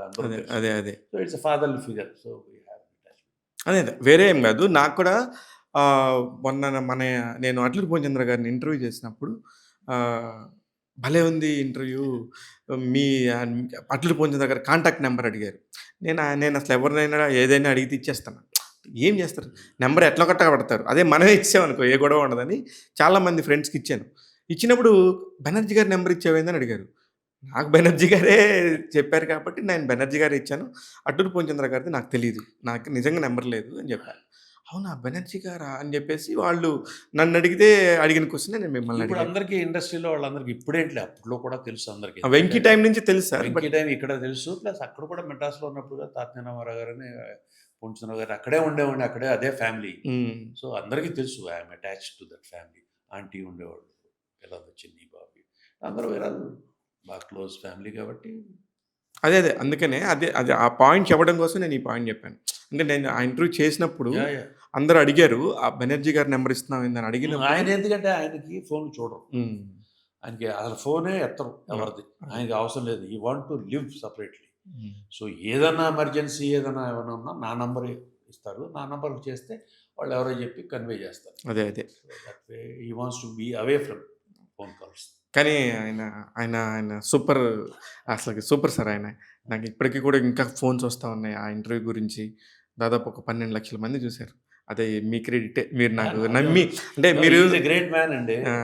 అదే so it's fatherly figure. So అదే వేరే ఏం కాదు. నాకు కూడా మొన్న నేను అట్లూరి పూర్ణచంద్ర గారిని ఇంటర్వ్యూ చేసినప్పుడు భలే ఉంది ఇంటర్వ్యూ, మీ అట్లూరి పూర్ణచంద్ర గారి కాంటాక్ట్ నెంబర్ అడిగారు. నేను అసలు ఎవరినైనా ఏదైనా అడిగితే ఇచ్చేస్తాను. ఏం చేస్తారు, నెంబర్ ఎట్లా కట్టబడతారు, అదే మనమే ఇచ్చామనుకో ఏ గొడవ ఉండదని చాలామంది ఫ్రెండ్స్కి ఇచ్చాను. ఇచ్చినప్పుడు బెనర్జీ గారి నెంబర్ ఇచ్చావేందని అడిగారు. నాకు బెనర్జీ గారే చెప్పారు కాబట్టి నేను బెనర్జీ గారే ఇచ్చాను, అట్లూరి పూర్ణచంద్ర గారిది నాకు తెలియదు, నాకు నిజంగా నెంబర్ లేదు అని చెప్పాను. అవునా, బెనర్జీ గారా అని చెప్పేసి వాళ్ళు నన్ను అడిగిన క్వశ్చన్ నేను మిమ్మల్ని ఇప్పుడు అడిగాను. అందరికీ ఇండస్ట్రీలో వాళ్ళందరికీ ఇప్పుడేంటి, అప్పట్లో కూడా తెలుసు అందరికీ. వెంకీ టైం నుంచి తెలుసు సార్. వెంకీ టైం ఇక్కడ తెలుసు, ప్లస్ అక్కడ కూడా మెడ్రాస్లో ఉన్నప్పుడు తాతయ్య రామారావు గారని పూర్ణచంద్ర గారు అక్కడే ఉండేవాడిని, అక్కడే అదే ఫ్యామిలీ. సో అందరికీ తెలుసు, I'm attached to that family. Aunty ఉండేవాళ్ళు, పిల్లలు చిన్ని బాబు అందరూ వేరే బాగా క్లోజ్ ఫ్యామిలీ కాబట్టి అదే. అందుకనే అది ఆ పాయింట్ చెప్పడం కోసం నేను ఈ పాయింట్ చెప్పాను. అంటే నేను ఆ ఇంటర్వ్యూ చేసినప్పుడు యాహ్! యాహ్! అందరూ అడిగారు. ఆ బెనర్జీ గారి నంబర్ ఇస్తున్నాం ఏందని అడిగినప్పుడు ఆయన ఎందుకంటే ఆయనకి ఫోన్ చూడరు. హ్మ్. ఆయనకి అసలు ఫోనే ఎత్తరు ఆ! ఎవరిది. అదే. ఆయనకి అవసరం లేదు. హి వాంట్ టు లివ్ సెపరేట్‌లీ. హ్మ్. సో, ఏదన్నా ఎమర్జెన్సీ ఏదైనా ఏమైనా ఉన్నా నా నంబర్ ఇస్తారు. నా నంబర్‌కి చేస్తే వాళ్ళు ఎవరో చెప్పి కన్వే చేస్తారు. అదే. So, that way he wants to be away from phone calls. కానీ ఆయన అసలకి సూపర్ సార్ ఆయన. నాకు ఇప్పటికి కూడా ఇంకా ఫోన్స్ వస్తా ఉన్నాయి. ఆ ఇంటర్వ్యూ గురించి. దాదాపు ఒక 12,00,000 మంది చూసారు. అదే మీ క్రెడిటే. మీరు నాకు నాదే నమ్మి ఉంది. అంటే నో, మీరు he is a great man అండి. ఆ!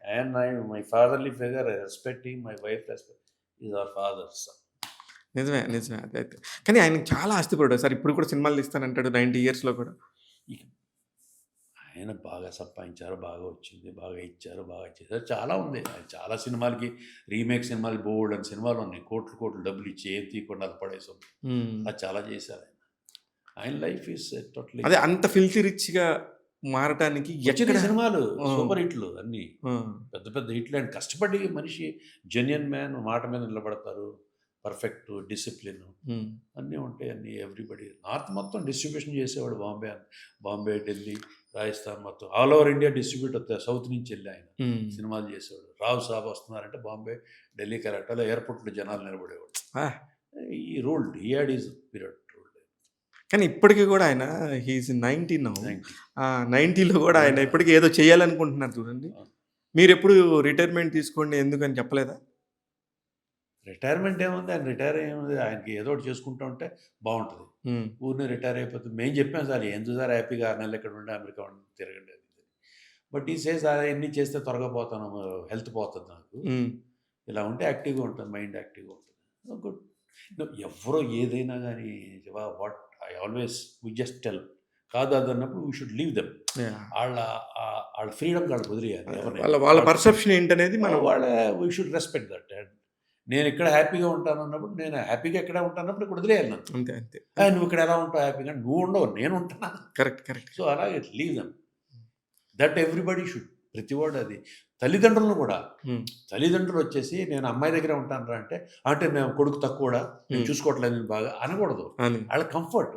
And my fatherly figure respect him. My wife respect. He is our father son. నిజమే. అదైతే. కానీ ఆయనకి చాలా ఆస్తిపరుడు సార్. ఇప్పుడు కూడా సినిమాలు తీస్తానంటాడు 90 ఇయర్స్‌లో కూడా. ఇక ఆయన బాగా సంపాదించారు, బాగా వచ్చింది, బాగా ఇచ్చారు, బాగా చేశారు. చాలా ఉంది. ఆయన చాలా సినిమాలకి రీమేక్ సినిమాలు బోలెడన్ని సినిమాలు ఉన్నాయి. కోట్లు, కోట్లు డబ్బులు ఇచ్చి ఏం తీయకుండా అది పడేసాం. హ్మ్. అలా చాలా చేశారు ఆయన. ఆయన లైఫ్ ఈస్ టోటలీ అదే అంత ఫిల్తీ రిచ్‌గా మారటానికి ఎక్కడ వచ్చినాయి సినిమాలు ఆ! సూపర్ హిట్లు అన్నీ. ఆ! పెద్ద పెద్ద హిట్లు అండ్ కష్టపడి మనిషి జెన్యూన్ మ్యాన్ మాట మీద నిలబడతారు. పర్ఫెక్ట్ డిసిప్లిన్ హ్మ్. అన్నీ ఉంటాయి. అన్నీ ఎవ్రీబడి నార్త్ మొత్తం డిస్ట్రిబ్యూషన్ చేసేవాడు బాంబే, ఢిల్లీ, రాజస్థాన్ మొత్తం ఆల్ ఓవర్ ఇండియా డిస్ట్రిబ్యూట్ అవుతాయి. సౌత్ నుంచి వెళ్ళి ఆయన హ్మ్. సినిమాలు చేసేవాడు. రావు సాబ్ వస్తున్నారంటే బాంబే, ఢిల్లీ, కలకట్టాలో ఎయిర్పోర్ట్‌లో జనాలు నిలబడేవాడు. ఆ! He ruled. He had his period ruled. కానీ ఇప్పటికి గూడా ఆయన హి ఈస్ 90 నౌ. 90. ఆ! 90లో గూడా ఆయన ఇప్పటికి ఏదో చేయాలనుకుంటున్నారు చూడండి. మీరెప్పుడు రిటైర్మెంట్ తీసుకోండి ఎందుకని చెప్పలేదా? రిటైర్మెంట్ ఏముంది? ఆయన రిటైర్ ఏముంది? ఆయనకి ఏదో ఒకటి చేసుకుంటూ ఉంటే బావుంటది. హ్మ్. ఊరినే రిటైర్ అయిపోతే మేము చెప్పాం సార్ ఎందుకు సార్ హ్యాపీగా 6 నెలలు ఇక్కడ ఉండి అమెరికా ఉండి తిరగండి అది ఇది. బట్ ఈ సేస్ అయన్నీ చేస్తే త్వరగా పోతాను. హెల్త్ పోతది నాకు. హ్మ్. ఇలా ఉంటే యాక్టివ్‌గా ఉంటుంది. మైండ్ యాక్టివ్‌గా ఉంటుంది. గుడ్. ఎవ్వరో ఏదైనా గానీ what I always we just tell కాదు అదన్నప్పుడు we should leave them. Yeah! ఆళ్ళ ఆళ్ళ ఫ్రీడమ్‌కి ఆళ్ళకి వదిలేయాలి ఎవరినైనా. వాళ్ళ పర్సెప్షన్ ఏంటనేది మనం వాళ్ళ వి షుడ్ రెస్పెక్ట్ దట్. నేనిక్కడ హ్యాపీగా ఉంటానన్నప్పుడు, నేను హ్యాపీగా ఇక్కడే ఉంటానన్నప్పుడు ఇక్కడ వదిలేయాలి నన్ను. అంతే. నువ్విక్కడ ఎలా ఉంటావు హ్యాపీగా? నువ్వు ఉండవు. నేనుంటున్నా. కరెక్ట్. సో, అలాగే leave them. That everybody should. ప్రతివాడు అది. తల్లిదండ్రులను కూడా. హ్మ్. తల్లిదండ్రులొచ్చేసి నేను అమ్మాయి దగ్గరే ఉంటానురా అంటే నేను కొడుకు తక్కువోడా? నేను హ్మ్. చూసుకోవట్లేదు నిన్ను బాగా అనకూడదు. అని ఆళ్ళ కంఫర్ట్.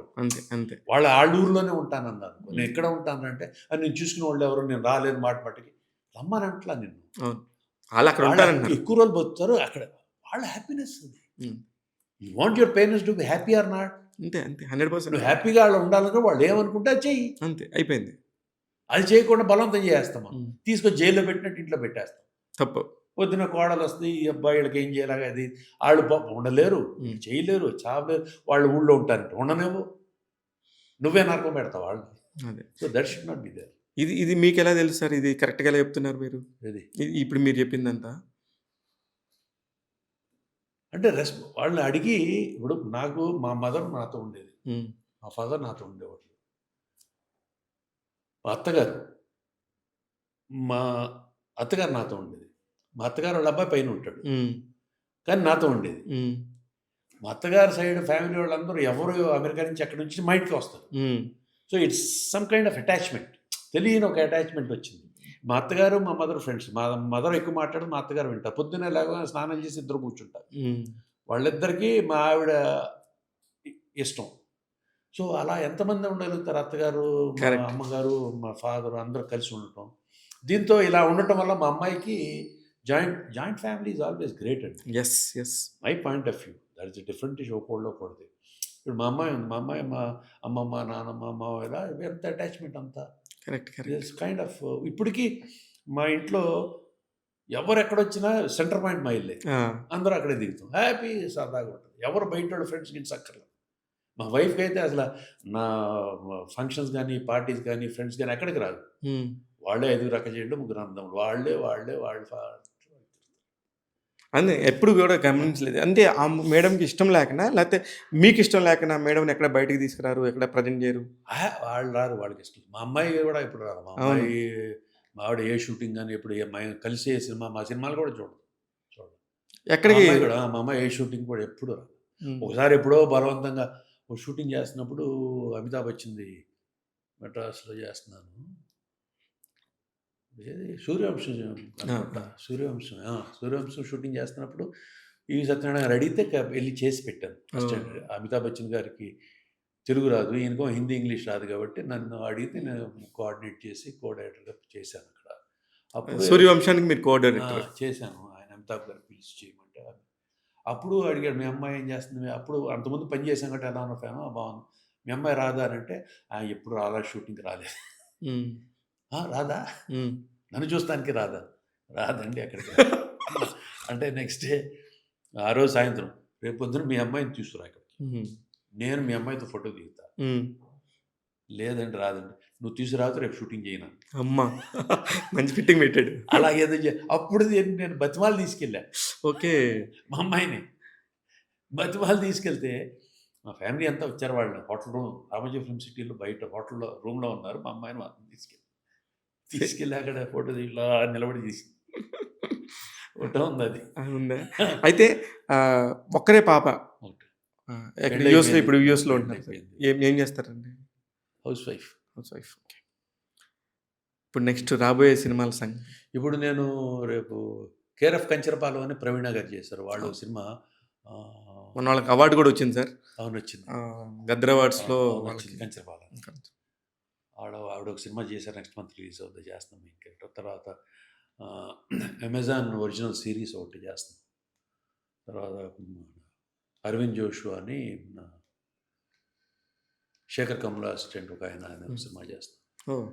అంతే. ఆళ్ళ ఊర్లోనే ఉంటానన్నారు. నేను ఎక్కడ ఉంటానంటే, నేను చూసుకునేవాళ్ళెవరు? నేను రాలేను మాట మట్టుకి. రమ్మనట్లా నిన్ను. అవును. ఆళ్ళక్కడ వాళ్ళు ఉంటారంటున్నారు. ఎక్కువ రోజులు బతుకుతారు. అక్కడ వాళ్ళ హ్యాపీనెస్ అది. Hmm. You want your parents to be happy or not? అంతే. 100% నువ్వు హ్యాపీగా ఆళ్ళు ఉండాలంటే వాళ్ళు ఏమనుకుంటే అది చెయ్యి. అంతే. అయిపోయింది. అది చేయకుండా బలవంతం చేసేస్తాం మనం. హ్మ్. తీసుకొని జైల్‌లో పెట్టినట్టు ఇంట్లో పెట్టేస్తాం. తప్పు. పొద్దున్న కోడలొస్తది, ఈ అబ్బాయి ఈళ్ళకి ఏం చేయాలి అది. ఆళ్ళు పాపం ఉండలేరు, హ్మ్. చేయలేరు, చావలేరు. వాళ్ళు ఊళ్ళో ఉంటారంట. ఉండనివ్వు. నువ్వే నరకం పెడతావు వాళ్ళని. అదే. So, that should not be there. ఇది మీకెలా తెలుసు సార్? ఇది కరెక్ట్‌గా ఎలా చెప్తున్నారు మీరు? ఇది. ఇప్పుడు మీరు చెప్పిందంతా? అంటే వాళ్ళని అడిగి ఇప్పుడు నాకు మా మదర్ నాతో ఉండేది. హ్మ్. మా ఫాదర్ నాతో ఉండేవాళ్ళు. మా అత్తగారు, మా అత్తగారు నాతో ఉండేది. మా అత్తగారు వాళ్ళ అబ్బాయి పైనుంటాడు. హ్మ్. కానీ నాతో ఉండేది. హ్మ్. మా అత్తగారి సైడ్ ఫ్యామిలీ వాళ్ళందరూ ఎవరు అమెరికా నుంచి ఎక్కడి నుంచి మా ఇంటికి వస్తారు. హ్మ్. So, it's some kind of attachment. తెలియని ఒక అటాచ్‌మెంట్ వచ్చింది. మా అత్తగారు, మా మదర్ ఫ్రెండ్స్. మా మదర్ ఎక్కువ మాట్లాడదు. మా అత్తగారు వింటారు. పొద్దున్నే లేవగానే స్నానం చేసి ఇద్దరు కూర్చుంటారు. హ్మ్. వాళ్ళిద్దరికీ మా ఆవిడ ఇ ఇష్టం. సో, అలా ఎంతమంది ఉండగలుగుతారు అత్తగారు, మా కరెక్ట్. అమ్మగారు, మా ఫాదరు అందరూ కలిసి ఉండటం. దీంతో ఇలా ఉండటం వల్ల మా అమ్మాయికి joint family is always great అండి. Yes. My point of view. That is different ఇష్ ఒకళ్ళది. ఇప్పుడు మా అమ్మాయి ఉంది. మా అమ్మాయి మా అమ్మమ్మ, నానమ్మ, మావయ్య ఎంత అటాచ్‌మెంట్ అంతా. కరెక్ట్. దిస్ కైండ్ ఆఫ్ ఇప్పటికి మా ఇంట్లో ఎవరెక్కడొచ్చినా సెంటర్ పాయింట్ మా ఇల్లే. ఆ! అందరూ అక్కడే దిగుతాం. హ్యాపీ సరదాగా ఉంటుంది. ఎవరు బయటోళ్ళు ఫ్రెండ్స్ గిట్స్ అక్కర్లేదు. మా వైఫ్‌కైతే అసల నా ఫంక్షన్స్ గాని, పార్టీస్ గాని, ఫ్రెండ్స్ గాని ఎక్కడికి రాదు. హ్మ్. వాళ్ళే 5 అక్కచెల్లెళ్ళు, ముగ్గురు అన్నదమ్ములు. వాళ్ళు అదే ఎప్పుడు కూడా గమనించలేదు. అంటే ఆ మేడంకి ఇష్టం లేకనా? లేకపోతే మీకిష్టం లేకనా మేడంని ఎక్కడ బయటికి తీసుకురారు? ఎక్కడ ప్రజెంట్ చేయరు? వాళ్ళు రారు వాళ్ళకిష్టం. మా అమ్మాయి కూడా ఎప్పుడు రాదు. అవును. మా ఆవిడ ఏ షూటింగ్ గాని, ఎప్పుడు కలిసి ఏ సినిమా మా సినిమాలు కూడా చూడదు. చూడదు. మా ఎక్కడికి అమ్మాయి కూడా మా అమ్మాయి ఏ షూటింగ్ కూడా ఎప్పుడు రాదు. హ్మ్. ఒకసారి ఎప్పుడో బలవంతంగా ఒక షూటింగ్ చేస్తున్నప్పుడు అమితాబ్ బచ్చన్‌ది మెడ్రాస్‌లో చేస్తున్నాను. ఏది 'సూర్యవంశం' ఆ! అనుకుంటా. 'సూర్యవంశం' షూటింగ్ చేస్తున్నప్పుడు ఈవి సత్యనారాయణ గారు అడిగితే వెళ్ళి చేసి పెట్టాను. అసిస్టెంట్ అమితాబ్ బచ్చన్ గారికి తెలుగు రాదు, ఈయనకో హిందీ ఇంగ్లీష్ రాదు కాబట్టి నన్ను అడిగితే నేను కోఆర్డినేట్ చేసి కో డైరెక్టర్గా చేశాను అక్కడ. అప్పుడు సూర్యవంశానికి మీరు కోఆర్డినేటర్. చేశాను. ఆయన అమితాబ్ గారు పిలిచి చేయమంటే అప్పుడు అడిగాడు, మీ అమ్మాయి ఏం చేస్తుంది? అప్పుడు అంతకుముందు పని చేశాం కాబట్టి ఎలా ఉన్న ఫేమో బాగుంది, మీ అమ్మాయి రాదా అని అంటే ఎప్పుడు రాలా, షూటింగ్కి రాలేదు. రాదా? నన్ను చూస్తానికి రాదా? రాదండి అక్కడికి. అంటే నెక్స్ట్ డే ఆ రోజు సాయంత్రం, రేపు పొద్దున మీ అమ్మాయిని తీసుకురా ఇక్కడికి, నేను మీ అమ్మాయితో ఫోటో దిగుతా. లేదండి రాదండి, నువ్వు తీసుకురాదు, రేపు షూటింగ్ చేయను. అమ్మా, మంచి ఫిట్టింగ్ పెట్టాడు. అలాగేదో అప్పుడు నేను బతిమాలు తీసుకెళ్ళా. ఓకే. మా అమ్మాయిని బతిమాలు తీసుకెళ్తే మా ఫ్యామిలీ అంతా వచ్చారు. వాళ్ళు హోటల్ రూమ్, రామోజీ ఫిల్మ్ సిటీలో బయట హోటల్లో రూమ్లో ఉన్నారు. మా అమ్మాయిని మాత్రం తీసుకెళ్ళి అక్కడ ఫోటో ఇలా నిలబడి తీసి ఫోటో ఉంది. అది ఉందా? అయితే ఒక్కరే పాప యూఎస్లో, ఇప్పుడు యూఎస్లో ఉంటారు. ఏం చేస్తారండి? House wife. ఓకే. ఇప్పుడు నెక్స్ట్ రాబోయే సినిమాల సంగతి. ఇప్పుడు నేను రేపు కేర్ ఆఫ్ కంచరపాలెం అని ప్రవీణ గారు చేశారు. వాళ్ళు సినిమా మన వాళ్ళకి అవార్డు కూడా వచ్చింది సార్. అవును, వచ్చింది. గద్దర్ అవార్డ్స్లో కంచరపాలెం. ఆవిడ ఒక సినిమా చేశారు, నెక్స్ట్ మంత్ రిలీజ్ అవుతుంది, చేస్తున్నాం మెయిన్ క్యారెక్టర్. తర్వాత అమెజాన్ ఒరిజినల్ సిరీస్ ఒకటి చేస్తున్నాం. తర్వాత అరవింద్ జోషు అని శేఖర్ కమల అసిస్టెంట్ ఒక ఆయన సినిమా చేస్తున్నాం.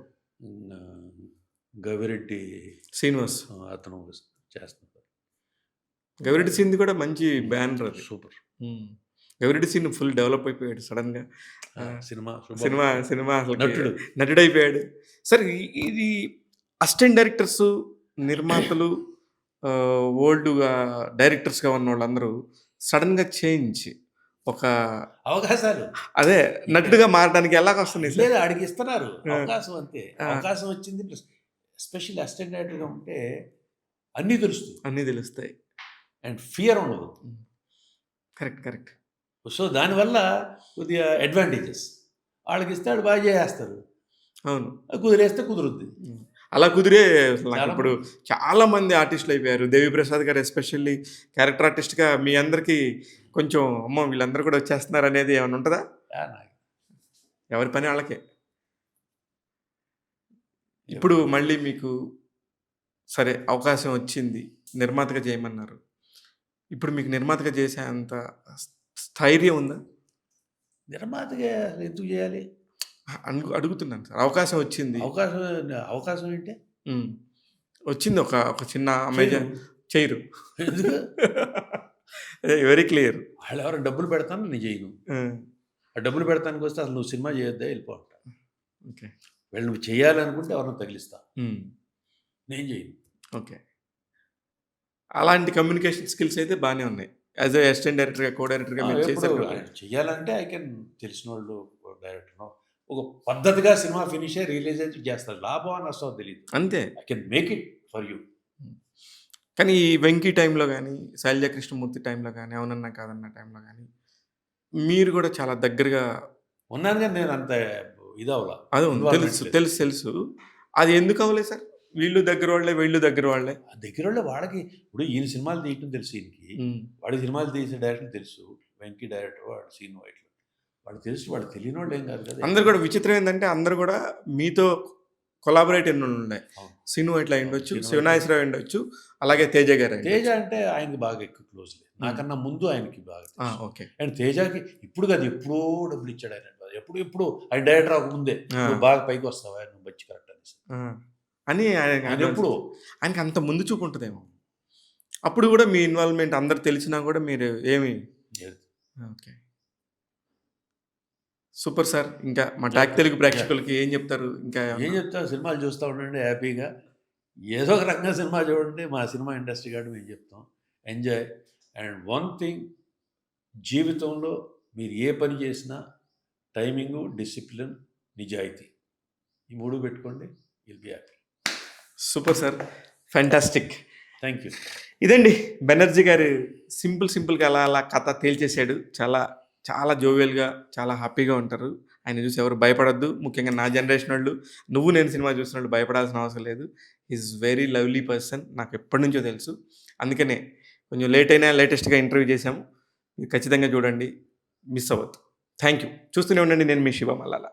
గవిరెడ్డి శ్రీనివాస్ అతను చేస్తున్నారు. గవిరెడ్డి సీన్ కూడా మంచి బ్యానర్, అది super. Gavireddy scene full develop అయిపోయాడు సడన్ గా. సినిమా అసలు నటుడు అయిపోయాడు సార్. ఇది అసిస్టెంట్ డైరెక్టర్స్, నిర్మాతలు, ఓల్డ్గా డైరెక్టర్స్గా ఉన్న వాళ్ళందరూ సడన్గా చేంజ్ ఒక అవకాశాలు, అదే నటుడుగా మారడానికి ఎలాగ వస్తుంది? లేదు, అడిగి ఇస్తున్నారు అవకాశం, అంతే. అవకాశం వచ్చింది. ఎస్పెషల్లీ అసిస్టెంట్ డైరెక్టర్గా ఉంటే అన్నీ తెలుస్తాయి అండ్ ఫియర్ ఉండదు. కరెక్ట్. సో దానివల్ల కొద్దిగా అడ్వాంటేజెస్ వాళ్ళకి ఇస్తాడు, బాగా చేస్తారు. అవును, కుదిరేస్తే కుదురుద్ది. అలా కుదిరే ఇప్పుడు చాలా మంది ఆర్టిస్టులు అయిపోయారు. దేవిప్రసాద్ గారు ఎస్పెషల్లీ క్యారెక్టర్ ఆర్టిస్ట్గా మీ అందరికీ కొంచెం అమ్మో వీళ్ళందరూ కూడా వచ్చేస్తున్నారు అనేది ఏమైనా ఉంటుందా? ఎవరి పని వాళ్ళకే. ఇప్పుడు మళ్ళీ మీకు సరే అవకాశం వచ్చింది, నిర్మాతగా చేయమన్నారు. ఇప్పుడు మీకు నిర్మాతగా చేసే అంత స్థైర్యం ఉందా? నిర్మాతగా ఎందుకు చేయాలి అడుగుతున్నాను సార్. అవకాశం వచ్చింది. అవకాశం ఏంటి? వచ్చింది ఒక చిన్న అమెజాన్ చేయరు. Very clear. వాళ్ళు ఎవరు డబ్బులు పెడతాను, నేను చేయను. ఆ డబ్బులు పెడతానికి వస్తే అసలు నువ్వు సినిమా చేయొద్దా, వెళ్ళిపోతా. ఓకే. వీళ్ళు నువ్వు చేయాలనుకుంటే ఎవరిని తగిలిస్తా, నేను చేయను. ఓకే. అలాంటి కమ్యూనికేషన్ స్కిల్స్ అయితే బాగానే ఉన్నాయి. యాజ్ ఏ అసిస్టెంట్ డైరెక్టర్గా, కో డైరెక్టర్గా మీరు చేశారు. చేయాలంటే ఐ కెన్, తెలిసిన వాళ్ళు డైరెక్టర్ ఒక పద్ధతిగా సినిమా ఫినిష్ అయ్యి రిలీజ్ అయితే చేస్తారు. లాభం అని నష్టం తెలియదు, అంతే. I can make it for you. కానీ ఈ వెంకీ టైంలో కానీ, శైలజ కృష్ణమూర్తి టైంలో కానీ, అవునన్నా కాదన్న టైంలో కానీ మీరు కూడా చాలా దగ్గరగా ఉన్నాను. కానీ నేను అంత ఇది అవ్వలా. అది తెలుసు. అది ఎందుకు అవ్వలేదు సార్? వీళ్ళు దగ్గర వాళ్ళే, దగ్గర వాళ్ళే. వాళ్ళకి ఇప్పుడు ఈయన సినిమాలు తీయటం తెలుసు, ఈయనకి వాడి సినిమాలు తీసే డైరెక్టర్ తెలుసు, వెంకీ డైరెక్టర్, వాడు సీన్ వైట్, వాడు తెలుసు. వాడు తెలియని వాళ్ళు ఏం కాదు కదా. అందరు కూడా విచిత్రం ఏంటంటే అందరు కూడా మీతో కొలాబరేట్ ఎన్ని ఉన్నాయి. సీను వైట్ల ఉండొచ్చు, శివనాగేశ్వరరావు ఉండొచ్చు, అలాగే తేజ గారు. తేజ అంటే ఆయనకి బాగా ఎక్కువ క్లోజ్ లేదు, నాకన్నా ముందు ఆయనకి బాగా. ఓకే. అండ్ తేజకి ఇప్పుడు కాదు, ఎప్పుడో డబ్బులు ఇచ్చాడు ఆయన. ఎప్పుడు ఆయన డైరెక్టర్ అవ్వకముందే నువ్వు బాగా పైకి వస్తావా, నువ్వు వచ్చి కరెక్ట్ అని ఆయన ఎప్పుడు ఆయనకి అంత ముందు చూపు ఉంటుందేమో. అప్పుడు కూడా మీ ఇన్వాల్వ్మెంట్ అందరు తెలిసినా కూడా మీరు ఏమి. Okay, super sir. ఇంకా మా టాక్ తెలుగు ప్రేక్షకులకి ఏం చెప్తారు? ఇంకా ఏం చెప్తారు? సినిమాలు చూస్తూ ఉండండి హ్యాపీగా, ఏదో ఒక రకంగా సినిమా చూడండి. మా సినిమా ఇండస్ట్రీ కాదు మేము చెప్తాం, ఎంజాయ్. అండ్ వన్ థింగ్, జీవితంలో మీరు ఏ పని చేసినా టైమింగు, డిసిప్లిన్, నిజాయితీ, ఈ మూడు పెట్టుకోండి, will be happy. Super sir, fantastic. Thank you. ఇదండి బెనర్జీ గారు సింపుల్గా అలా కథ తేల్చేసాడు. చాలా జోవియల్గా, చాలా హ్యాపీగా ఉంటారు. ఆయన చూసి ఎవరు భయపడద్దు. ముఖ్యంగా నా జనరేషన్ వాళ్ళు, నువ్వు నేను సినిమా చూసిన వాళ్ళు భయపడాల్సిన అవసరం లేదు. ఈజ్ వెరీ లవ్లీ పర్సన్, నాకు ఎప్పటి నుంచో తెలుసు. అందుకనే కొంచెం లేట్ అయినా లేటెస్ట్గా ఇంటర్వ్యూ చేశాము. మీరు ఖచ్చితంగా చూడండి, మిస్ అవ్వద్దు. Thank you. చూస్తూనే ఉండండి. నేను మీ శివ మల్లాల.